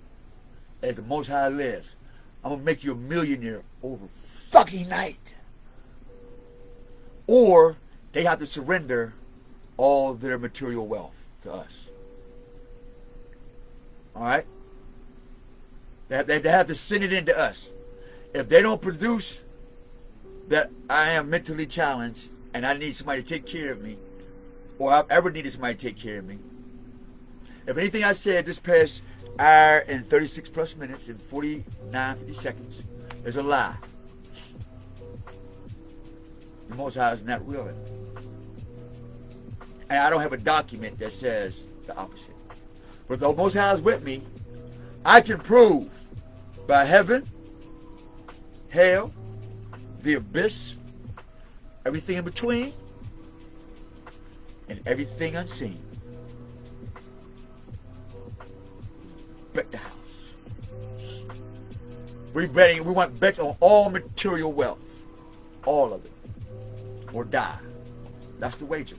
Speaker 1: As the Most High lives, I'm gonna make you a millionaire over fucking night. Or they have to surrender all their material wealth to us. Alright? They have to send it in to us. If they don't produce, that I am mentally challenged and I need somebody to take care of me, or I've ever needed somebody to take care of me. If anything I said this past hour and 36 plus minutes and 50 seconds is a lie, the Most High is not real. And I don't have a document that says the opposite. But the Most High is with me, I can prove by heaven, hell, the abyss, everything in between, and everything unseen. Bet the house. We want bets on all material wealth. All of it. Or die. That's the wager.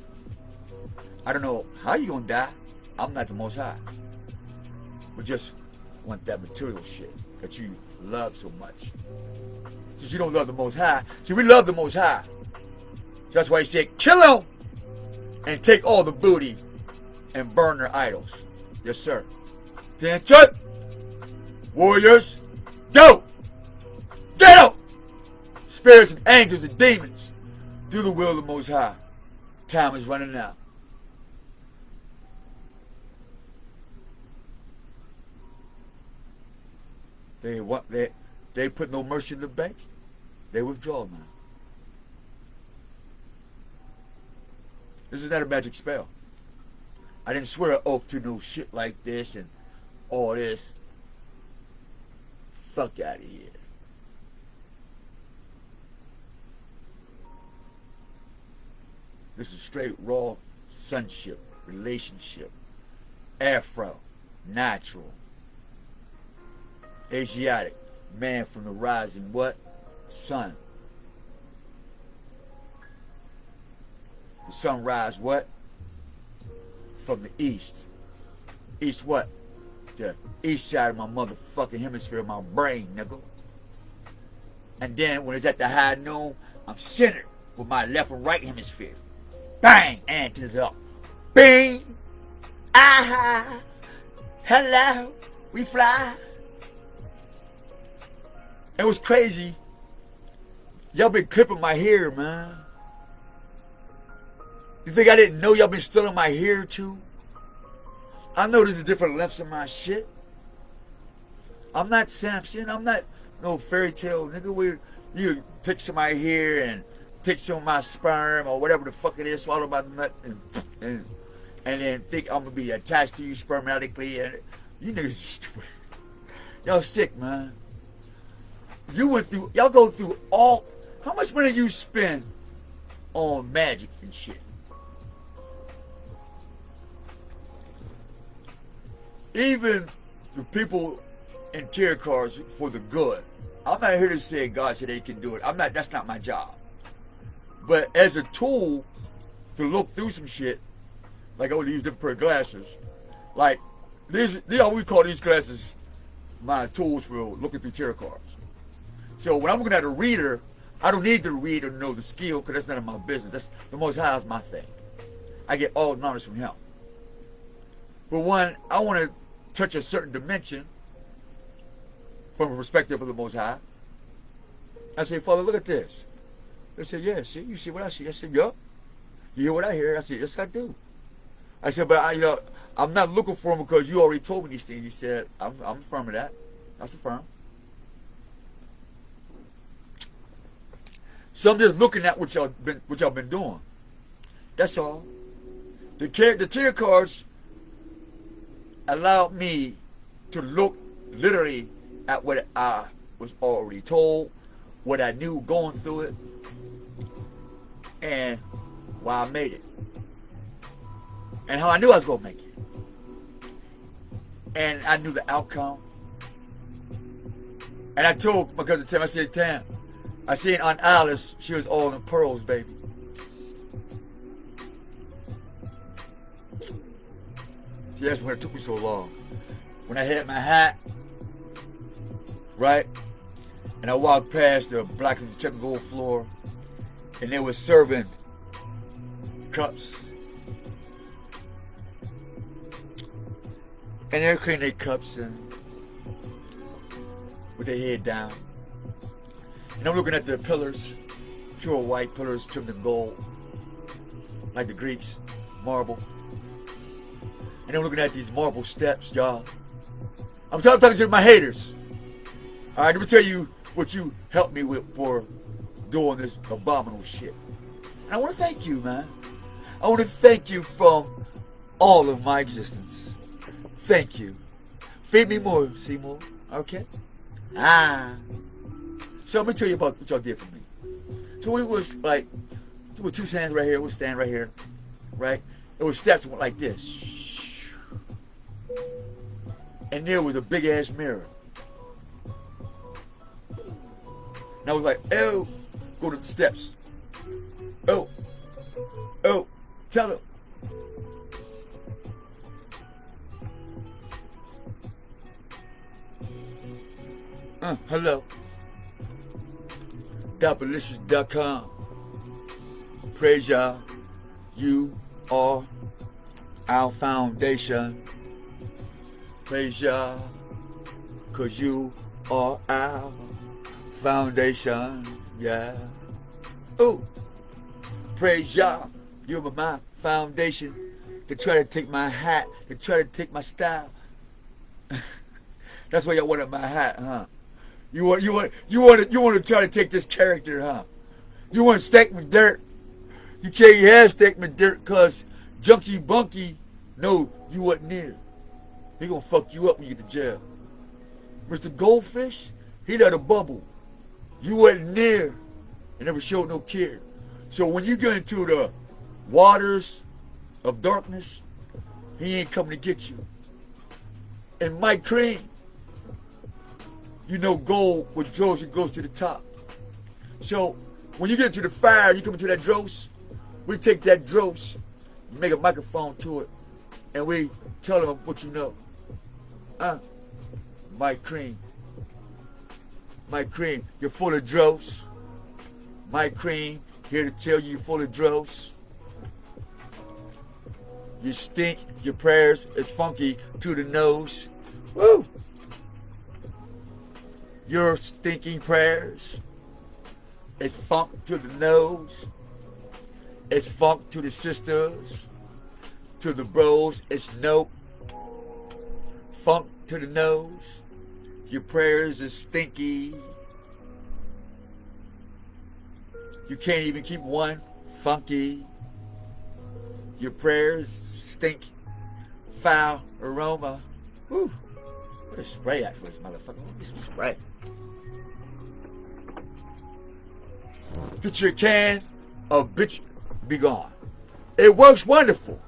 Speaker 1: I don't know how you gonna die. I'm not the Most High. We just want that material shit that you love so much. Since you don't love the Most High. See, we love the Most High. That's why he said, kill him and take all the booty and burn their idols. Yes, sir. Attention! Warriors, go! Get up! Spirits and angels and demons, do the will of the Most High. Time is running out. They put no mercy in the bank. They withdraw now. This is not a magic spell. I didn't swear an oath to no shit like this and all this. Fuck out of here. This is straight raw sonship, relationship, Afro, natural, Asiatic, man from the rising what? Sun. The sun rise what? From the east. East what? The east side of my motherfucking hemisphere of my brain, nigga. And then when it's at the high noon, I'm centered with my left and right hemisphere. Bang! Antennas up. Bing! Ah! Hello! We fly! It was crazy. Y'all been clipping my hair, man. You think I didn't know y'all been stealing my hair too? I know there's different lengths of my shit. I'm not Samson. I'm not no fairy tale nigga where you take some of my hair and take some of my sperm or whatever the fuck it is, swallow my nut and then think I'm gonna be attached to you spermatically, and you niggas stupid. Y'all sick, man. Y'all go through all, how much money you spend on magic and shit? Even the people in tarot cards for the good. I'm not here to say God said they can do it. That's not my job. But as a tool to look through some shit, like I would use different pair of glasses. Like we call these glasses my tools for looking through tarot cards. So when I'm looking at a reader, I don't need to read or know the skill because that's none of my business. That's the Most High is my thing. I get all knowledge from Him. But when I want to touch a certain dimension from a perspective of the Most High. I say, Father, look at this. They said, yeah, see, you see what I see? I said, yup. You hear what I hear? I said, yes, I do. I said, but I'm not looking for him because you already told me these things. He said, I'm firm of that. That's a firm. So I'm just looking at what y'all been doing. That's all. The tarot cards allowed me to look literally at what I was already told, what I knew going through it, and why I made it, and how I knew I was going to make it, and I knew the outcome. And I told my cousin Tim, I said, Tam, I seen Aunt Alice, she was all in pearls, baby. See, that's when it took me so long. When I had my hat, right, and I walked past the black and checker gold floor, and they were serving cups. And they're cleaning their cups and with their head down. And I'm looking at the pillars, pure white pillars trimmed in gold, like the Greeks, marble. And I'm looking at these marble steps, y'all. I'm talking to my haters. All right, let me tell you what you helped me with for doing this abominable shit. And I want to thank you, man. I want to thank you from all of my existence. Thank you. Feed me more, Seymour. Okay? So let me tell you about what y'all did for me. So it was like, there were two stands right here. We stand right here, right? It was steps that went like this. And there was a big ass mirror. And I was like, oh, go to the steps. Oh, tell him. Hello. Dapperlicious.com. Praise y'all. You are our foundation. Praise y'all, cause you are our foundation, yeah. Ooh, praise y'all, you're my foundation. They try to take my hat, they try to take my style. That's why y'all wanted my hat, huh? You want to try to take this character, huh? You want to stake me dirt? You can't have stake me dirt, cause Junkie Bunky, no, you wasn't near. He gonna fuck you up when you get to jail. Mr. Goldfish, he let a bubble. You wasn't near and never showed no care. So when you get into the waters of darkness, he ain't coming to get you. And Mike Cream, you know gold withdraws and goes to the top. So when you get into the fire, you come into that dross, we take that dross, make a microphone to it, and we tell them what you know. Mike Cream. Mike Cream, you're full of dross. Mike Cream, here to tell you you're full of dross. You stink, your prayers is funky to the nose. Woo! Your stinking prayers is funk to the nose. It's funk to the sisters. To the bros, it's nope. Funk to the nose. Your prayers is stinky. You can't even keep one funky. Your prayers stink. Foul aroma. Whew. What a spray after this motherfucker. Get some spray. Get your can of bitch be gone. It works wonderful.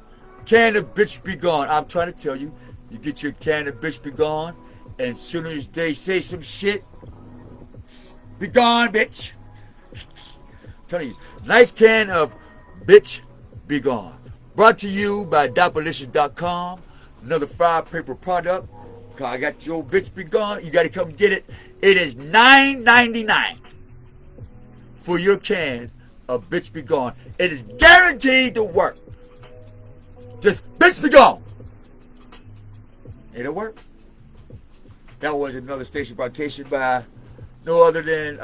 Speaker 1: Can of bitch be gone. I'm trying to tell you. You get your can of bitch be gone, and as soon as they say some shit, be gone, bitch. I'm telling you, nice can of bitch be gone. Brought to you by Dapperlicious.com. Another fire paper product. I got your bitch be gone. You got to come get it. It is $9.99 for your can of bitch be gone. It is guaranteed to work. Just bitch be gone. It'll work. That was another station broadcast by no other than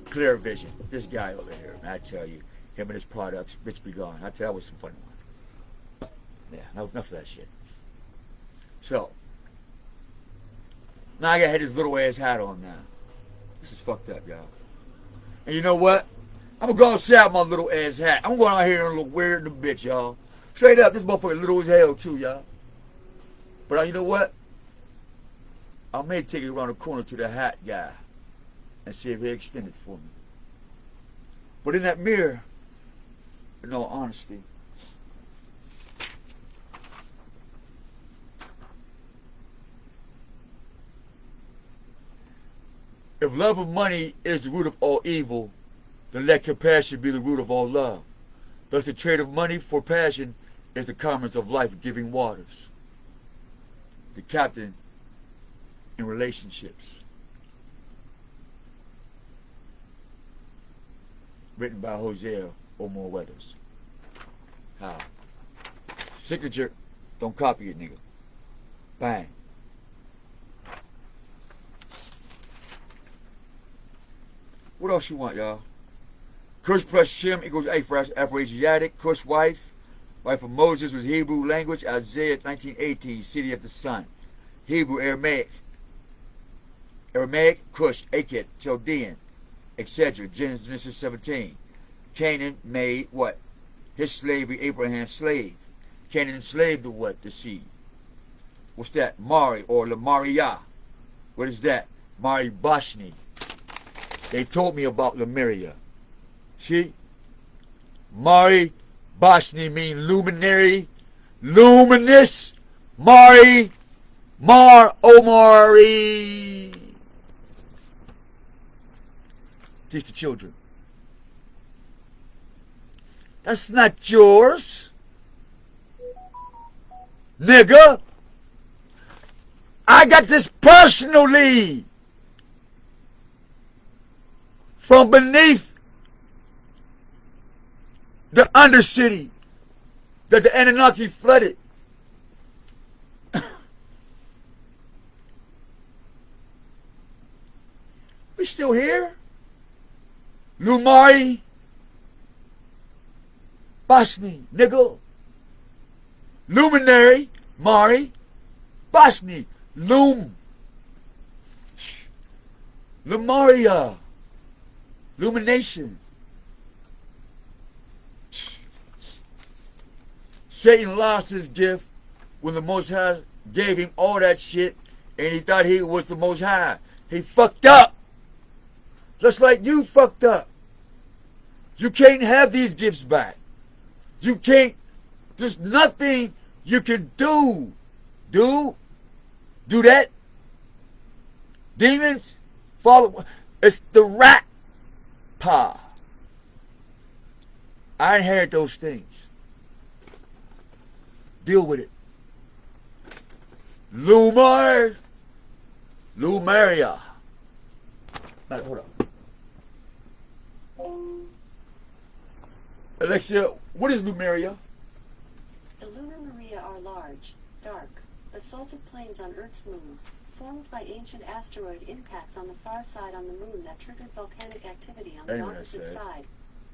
Speaker 1: Clear Vision. This guy over here, man, I tell you, him and his products, Rich Be Gone. I tell you, that was some fun one. Yeah, enough of that shit. So, now I gotta have this little ass hat on now. This is fucked up, y'all. And you know what? I'm gonna go outside with my little ass hat. I'm going out here and look weird in the bitch, y'all. Straight up, this motherfucker little as hell too, y'all. But you know what? I may take it around the corner to the hat guy and see if he extend it for me. But in that mirror, in all honesty, if love of money is the root of all evil, then let compassion be the root of all love. Thus the trade of money for passion is the commerce of life-giving waters. The captain in relationships. Written by Jose Omar Weathers. How? Signature. Don't copy it, nigga. Bang. What else you want, y'all? Cush plus Shem equals Afro-Asiatic. Cush wife. Wife of Moses was Hebrew language. Isaiah 19:18. City of the sun. Hebrew, Aramaic. Aramaic, Cush, Akkad, Chaldean, etc. Genesis 17. Canaan made what? His slavery, Abraham's slave. Canaan enslaved the what? The seed. What's that? Mari or Lemuria. What is that? Mari Bashni. They told me about Lemuria. See? Mari Bashni mean luminary, luminous, Mari, Omari. Teach the children. That's not yours, nigga. I got this personally from beneath the Undercity that the Anunnaki flooded. We still here? Lumari Bashni, nigga. Luminary, Mari, Bashni, Lemuria, Illumination. Satan lost his gift when the Most High gave him all that shit and he thought he was the Most High. He fucked up. Just like you fucked up. You can't have these gifts back. You can't. There's nothing you can do. Do that. Demons, follow. It's the rat paw. I inherit those things. Deal with it. Lumeria. Right, hold up. Alexia, what is Lumeria?
Speaker 3: The lunar maria are large, dark, basaltic plains on Earth's moon, formed by ancient asteroid impacts on the far side on the moon that triggered volcanic activity on the opposite side.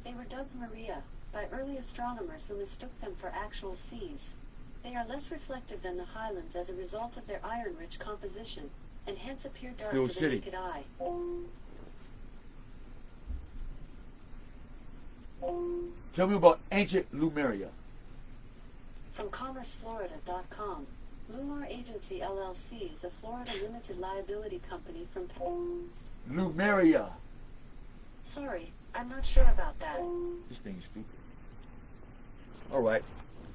Speaker 3: They were dubbed Maria by early astronomers who mistook them for actual seas. They are less reflective than the highlands as a result of their iron-rich composition, and hence appear dark to the naked eye.
Speaker 1: Tell me about ancient Lumeria.
Speaker 3: From CommerceFlorida.com, Lumar Agency LLC is a Florida limited liability company from
Speaker 1: Lumeria.
Speaker 3: Sorry, I'm not sure about that.
Speaker 1: This thing is stupid. Alright,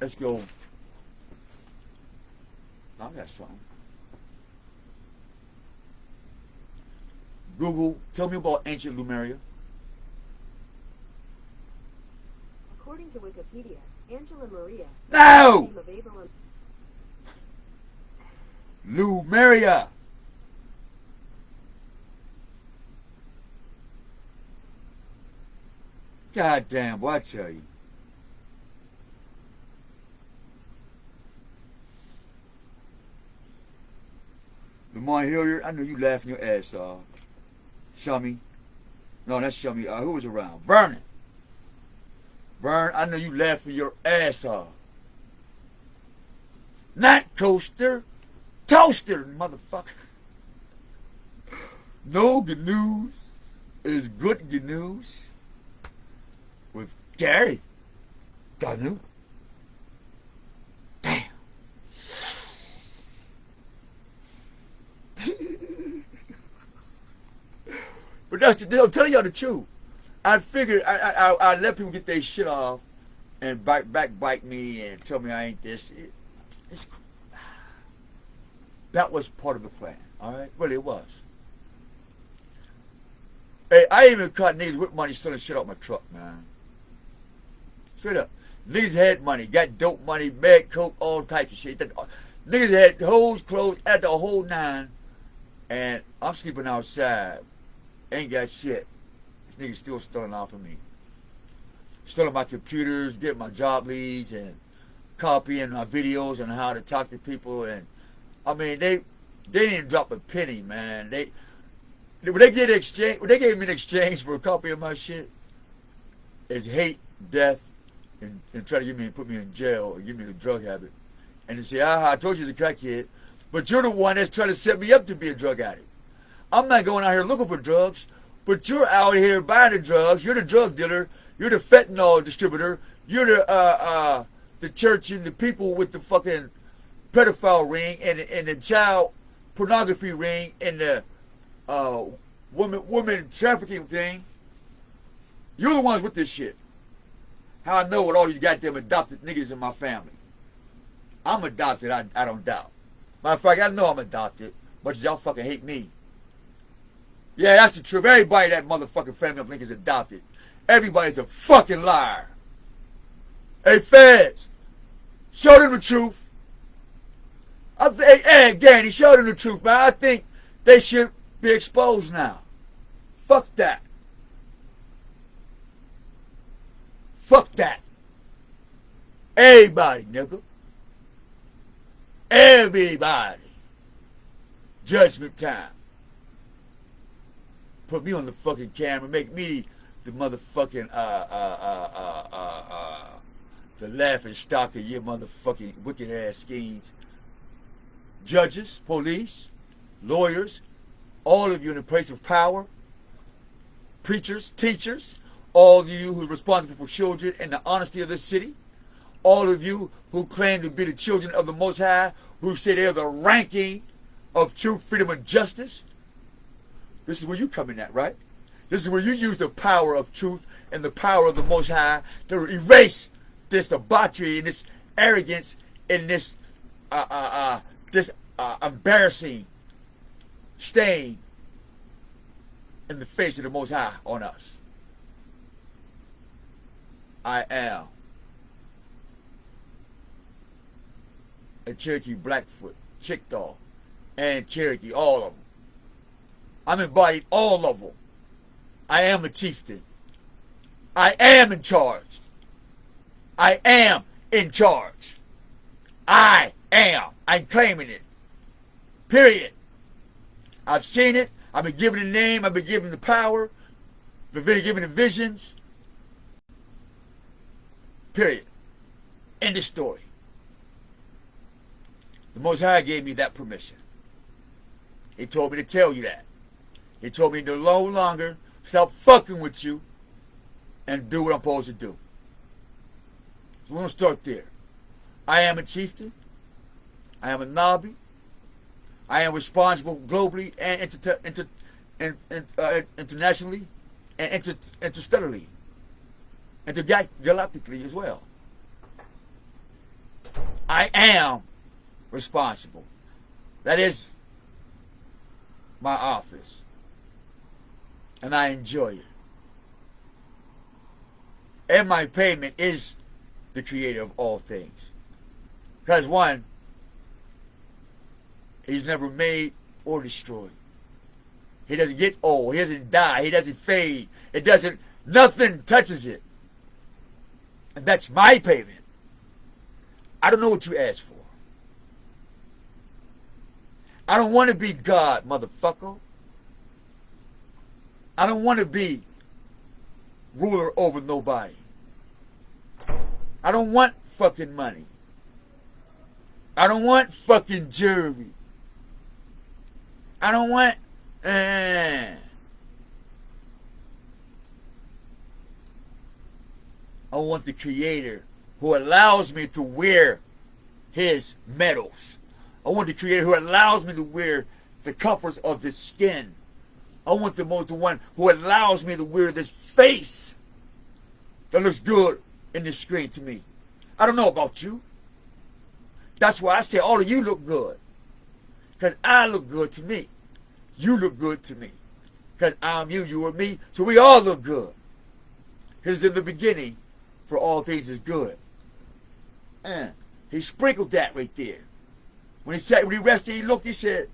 Speaker 1: let's go. I got something. Google, tell me about ancient Lumeria.
Speaker 4: According to Wikipedia, Angela Maria.
Speaker 1: No! Lumeria. God damn, what I tell you. Lamont Hilliard, I know you laughing your ass off. Shummy. No, that's Shummy. Who was around? Vernon. Vern, I know you laughing your ass off. Not Coaster. Toaster, motherfucker. No good news is good news with Gary Ganu. Damn. But that's the deal. I'm telling y'all the truth. I figured I let people get their shit off and backbite me and tell me I ain't this. That was part of the plan. All right, really it was. Hey, I even caught niggas with money stealing shit out my truck, man. Straight up. Niggas had money, got dope money, mad coke, all types of shit. Niggas had hoes, clothes, at the whole nine. And I'm sleeping outside. Ain't got shit. This nigga's still stealing off of me. Stealing my computers, getting my job leads, and copying my videos on how to talk to people. And I mean, they didn't drop a penny, man. What they gave me in exchange for a copy of my shit is hate, death, and try to put me in jail or give me a drug habit. And they say, I told you he's a crackhead, but you're the one that's trying to set me up to be a drug addict. I'm not going out here looking for drugs, but you're out here buying the drugs. You're the drug dealer. You're the fentanyl distributor. You're the church and the people with the fucking pedophile ring and the child pornography ring and the woman trafficking thing. You're the ones with this shit. How I know what all these goddamn adopted niggas in my family. I'm adopted, I don't doubt. Matter of fact, I know I'm adopted, much as y'all fucking hate me. Yeah, that's the truth. Everybody in that motherfucking family of Lincoln's adopted. Everybody's a fucking liar. Hey, feds, show them the truth. Hey, Danny, show them the truth, man. I think they should be exposed now. Fuck that. Fuck that. Everybody, nigga. Everybody. Judgment time. Put me on the fucking camera. Make me the motherfucking the laughing stock of your motherfucking wicked ass schemes. Judges, police, lawyers, all of you in a place of power, preachers, teachers, all of you who are responsible for children and the honesty of this city, all of you who claim to be the children of the Most High, who say they're the ranking of truth, freedom, and justice. This is where you come in at, right? This is where you use the power of truth and the power of the Most High to erase this debauchery and this arrogance and this embarrassing stain in the face of the Most High on us. I am a Cherokee Blackfoot, Chickasaw, and Cherokee, all of them. I'm embodied all of them. I am a chieftain. I am in charge. I am in charge. I am. I'm claiming it. Period. I've seen it. I've been given a name. I've been given the power. I've been given the visions. Period. End of story. The Most High gave me that permission. He told me to tell you that. He told me to no longer stop fucking with you and do what I'm supposed to do. So we're going to start there. I am a chieftain. I am a Nabi. I am responsible globally and internationally and interstellarly. Galactically as well. I am responsible. That is my office. And I enjoy it. And my payment is the creator of all things. Because one, he's never made or destroyed. He doesn't get old. He doesn't die. He doesn't fade. Nothing touches it. And that's my payment. I don't know what you asked for. I don't want to be God, motherfucker. I don't want to be ruler over nobody. I don't want fucking money. I don't want fucking jewelry. I don't want... I want the Creator who allows me to wear His medals. I want the Creator who allows me to wear the comforts of His skin. I want the one who allows me to wear this face that looks good in the screen to me. I don't know about you. That's why I say all of you look good. Because I look good to me. You look good to me. Because I'm you, you are me. So we all look good. Because in the beginning, for all things is good. And He sprinkled that right there. When he rested, He looked, He said,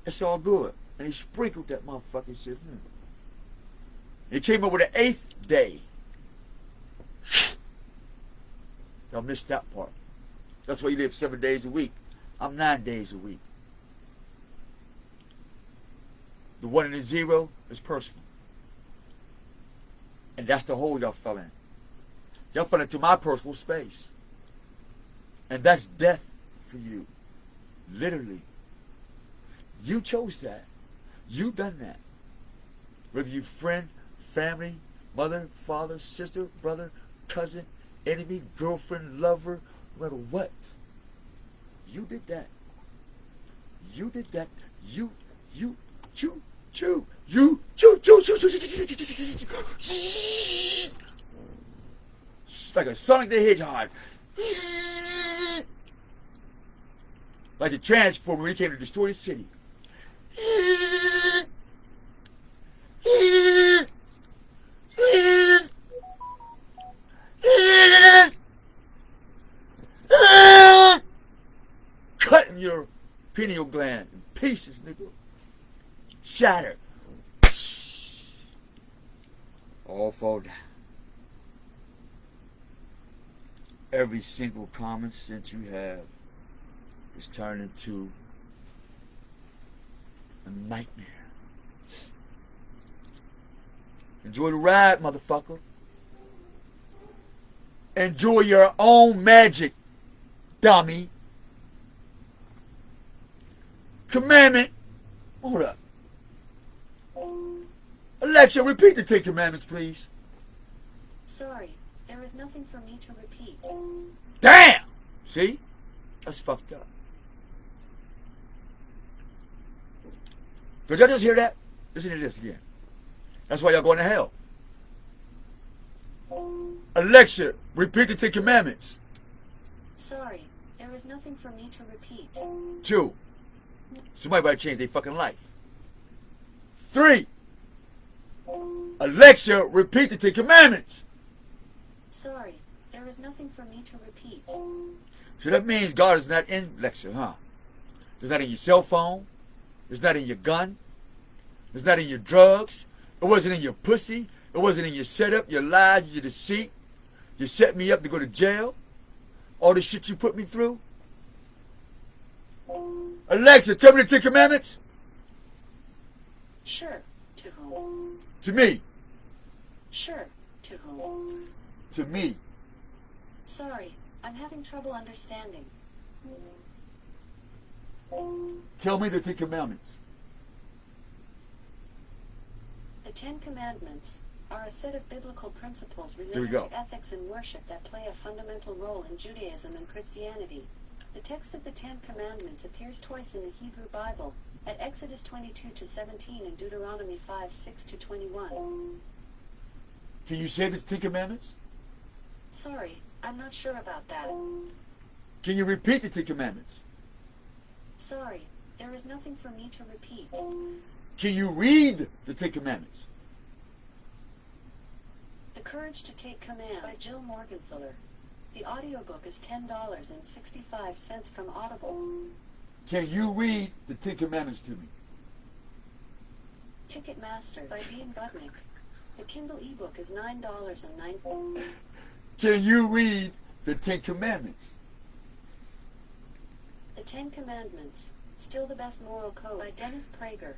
Speaker 1: it's all good. And He sprinkled that motherfucker. He said, He came up with the 8th day. Y'all missed that part. That's why you live 7 days a week. I'm 9 days a week. The 1 and the 0 is personal. And that's the hole y'all fell in. Y'all fell into my personal space. And that's death for you. Literally. You chose that. You done that. Whether you friend, family, mother, father, sister, brother, cousin, enemy, girlfriend, lover, no matter what. You did that. You did that. You, chew, you, chew. It's like a Sonic the Hedgehog. Like the Transformer when he came to destroy the city. Cutting your pineal gland in pieces, nigga. Shatter. All fall down. Every single common sense you have is turned into a nightmare. Enjoy the ride, motherfucker. Enjoy your own magic, dummy. Commandment. Hold up. Alexa, repeat the 10 Commandments, please.
Speaker 3: Sorry, there is nothing for me to repeat.
Speaker 1: Damn! See? That's fucked up. Did y'all just hear that? Listen to this again. That's why y'all going to hell. Alexa, repeat the 10 Commandments.
Speaker 3: Sorry, there is nothing for me to repeat.
Speaker 1: 2. Somebody better change their fucking life. 3. Alexa, repeat the 10 Commandments.
Speaker 3: Sorry, there is nothing for me to repeat.
Speaker 1: So that means God is not in Alexa, huh? It's not in your cell phone. It's not in your gun. It's not in your drugs. It wasn't in your pussy. It wasn't in your setup, your lies, your deceit. You set me up to go to jail. All the shit you put me through. Alexa, tell me the 10 Commandments.
Speaker 3: Sure, to whom?
Speaker 1: To me.
Speaker 3: Sure, to whom?
Speaker 1: To me.
Speaker 3: Sorry, I'm having trouble understanding.
Speaker 1: Tell me the 10 Commandments.
Speaker 3: The 10 Commandments are a set of biblical principles
Speaker 1: There we
Speaker 3: related
Speaker 1: go.
Speaker 3: to ethics and worship that play a fundamental role in Judaism and Christianity. The text of the 10 Commandments appears twice in the Hebrew Bible, at Exodus 22-17 and Deuteronomy 5:6-21.
Speaker 1: Can you say the 10 Commandments?
Speaker 3: Sorry, I'm not sure about that.
Speaker 1: Can you repeat the 10 Commandments?
Speaker 3: Sorry, there is nothing for me to repeat.
Speaker 1: Can you read the 10 Commandments?
Speaker 3: The Courage to Take Command by Jill Morganfiller. The audiobook is $10.65 from Audible.
Speaker 1: Can you read the 10 Commandments to me?
Speaker 3: Ticketmaster by Dean Budnick. The Kindle ebook is $9.09.
Speaker 1: Can you read the 10 Commandments?
Speaker 3: The Ten Commandments, Still the Best Moral Code by Dennis Prager.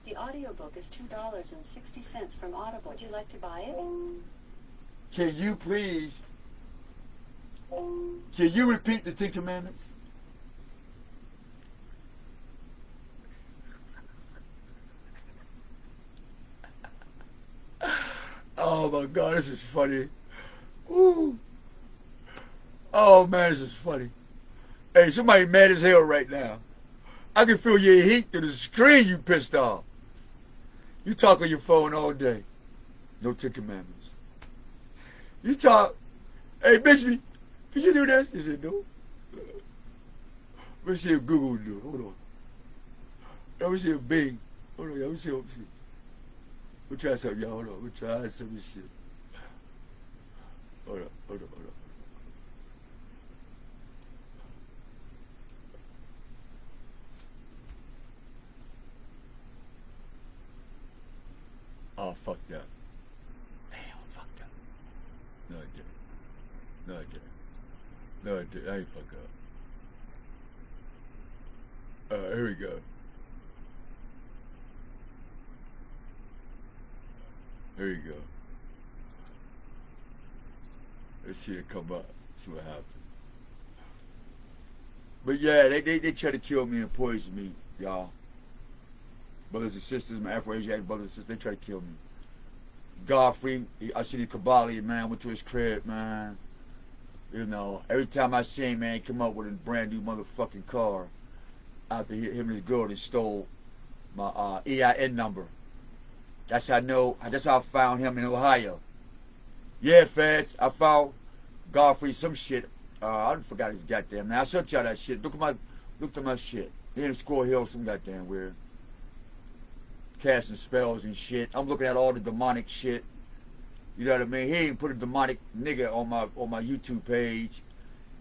Speaker 3: The audiobook is $2.60 from Audible. Would you like to buy it?
Speaker 1: Can you please, can you repeat the Ten Commandments? Oh my God, this is funny. Ooh. Oh man, this is funny. Hey, somebody mad as hell right now. I can feel your heat through the screen, you pissed off. You talk on your phone all day. No Ten Commandments. You talk, hey Bixby, can you do this? He said, no. Let me see if Google will do it. Hold on. Let me see if Bing. Hold on, let me see. We'll try something, y'all. Hold on. We'll try some of this shit. Hold on. Oh, fuck that. Damn, fuck that. No, I didn't. I ain't fuck up. Here we go. There you go. Let's see it come up. See what happens. But yeah, they try to kill me and poison me, y'all. Brothers and sisters, my Afro-Asiatic brothers and sisters, they try to kill me. Godfrey, I see the Kabali, man, went to his crib, man. You know, every time I see him, man, he come up with a brand new motherfucking car. After him and his girl, they stole my EIN number. That's how I know. That's how I found him in Ohio. Yeah, feds. I found Godfrey some shit. I forgot his goddamn name. I showed y'all that shit. Look at my shit. He in Squirrel Hill, some goddamn weird. Casting spells and shit. I'm looking at all the demonic shit. You know what I mean? He ain't put a demonic nigga on my YouTube page.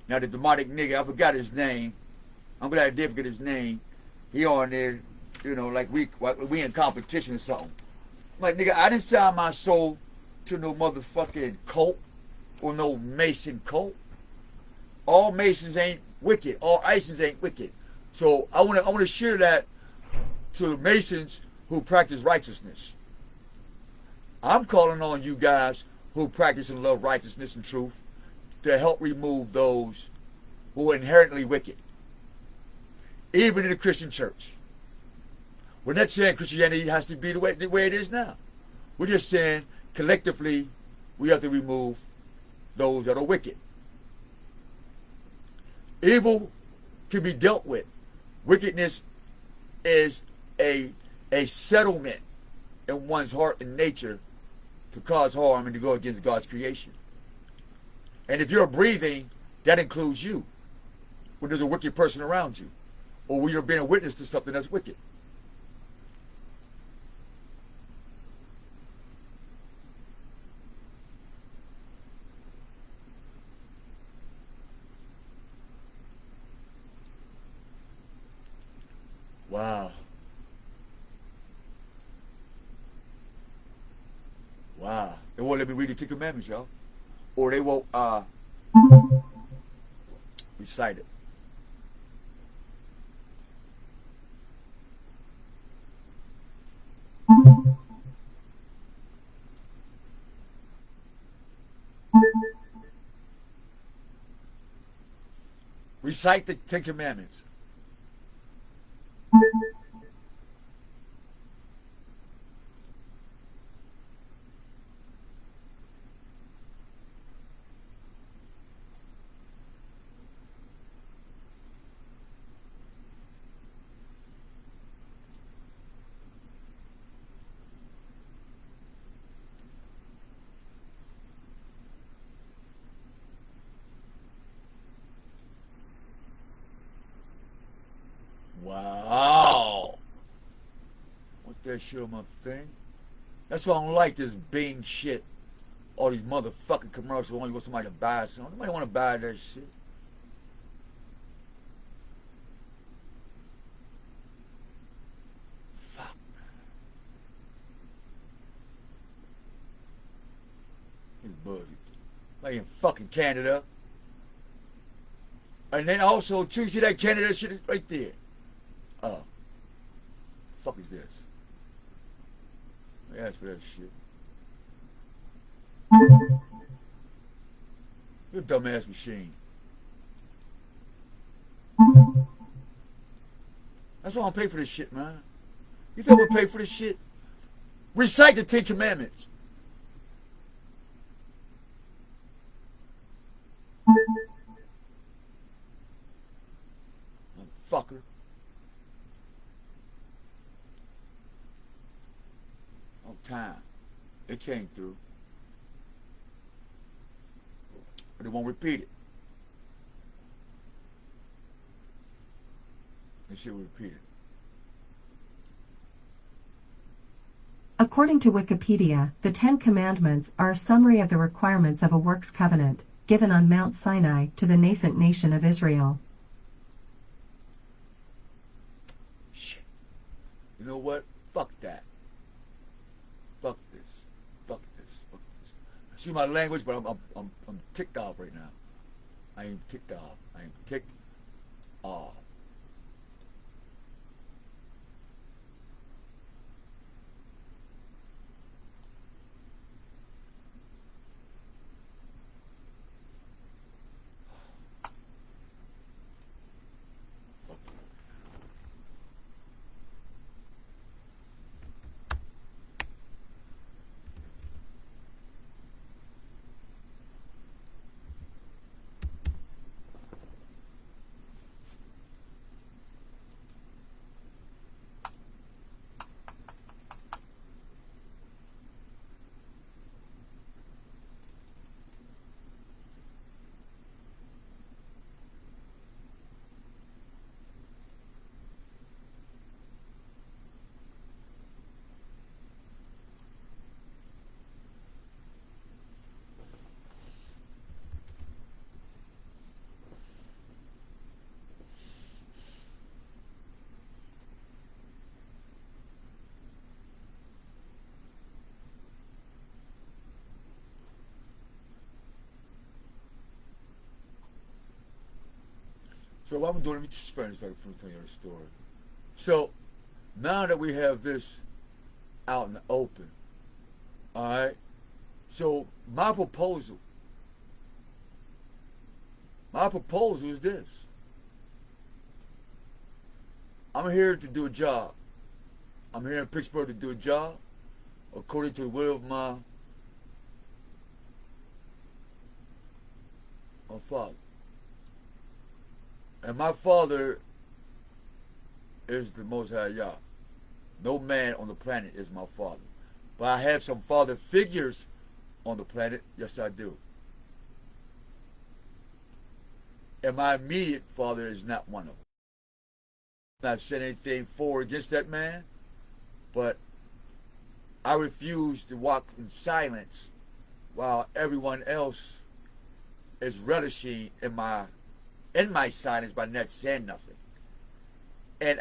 Speaker 1: Now the demonic nigga, I forgot his name. I'm glad I did forget his name. He on there, you know, like we in competition or something. I'm like, nigga, I didn't sell my soul to no motherfucking cult or no Mason cult. All Masons ain't wicked. All Isons ain't wicked. So I wanna share that to the Masons who practice righteousness. I'm calling on you guys who practice and love righteousness and truth to help remove those who are inherently wicked. Even in the Christian church. We're not saying Christianity has to be the way it is now. We're just saying collectively we have to remove those that are wicked. Evil can be dealt with. Wickedness is a settlement in one's heart and nature to cause harm and to go against God's creation. And if you're breathing, that includes you. When there's a wicked person around you, or when you're being a witness to something that's wicked. Wow. Wow. They won't let me read the Ten Commandments, y'all. Or they won't recite it. Recite the Ten Commandments. Wow. Want that shit on my thing? That's why I don't like this Bing shit. All these motherfucking commercials only want somebody to buy something. Nobody want to buy that shit. Fuck. It's bullshit. Like in fucking Canada. And then also, too, see that Canada shit is right there. The fuck is this? Let me ask for that shit. You dumbass machine. That's why I don't pay for this shit, man. You think we pay for this shit? Recite the 10 Commandments. Motherfucker. On time. It came through. But it won't repeat it. This shit will repeat it.
Speaker 5: According to Wikipedia, the Ten Commandments are a summary of the requirements of a works covenant, given on Mount Sinai to the nascent nation of Israel.
Speaker 1: Shit. You know what? Fuck that. Fuck this. Fuck this. Fuck this. See my language, but I'm ticked off right now. I am ticked off. I am ticked off. So what I'm doing, let me just finish if I can tell you the story. So now that we have this out in the open, alright, so my proposal is this. I'm here to do a job. I'm here in Pittsburgh to do a job according to the will of my father. And my father is the Most High Yah. No man on the planet is my father. But I have some father figures on the planet. Yes, I do. And my immediate father is not one of them. I'm not saying anything for or against that man, but I refuse to walk in silence while everyone else is relishing in my silence by not saying nothing. And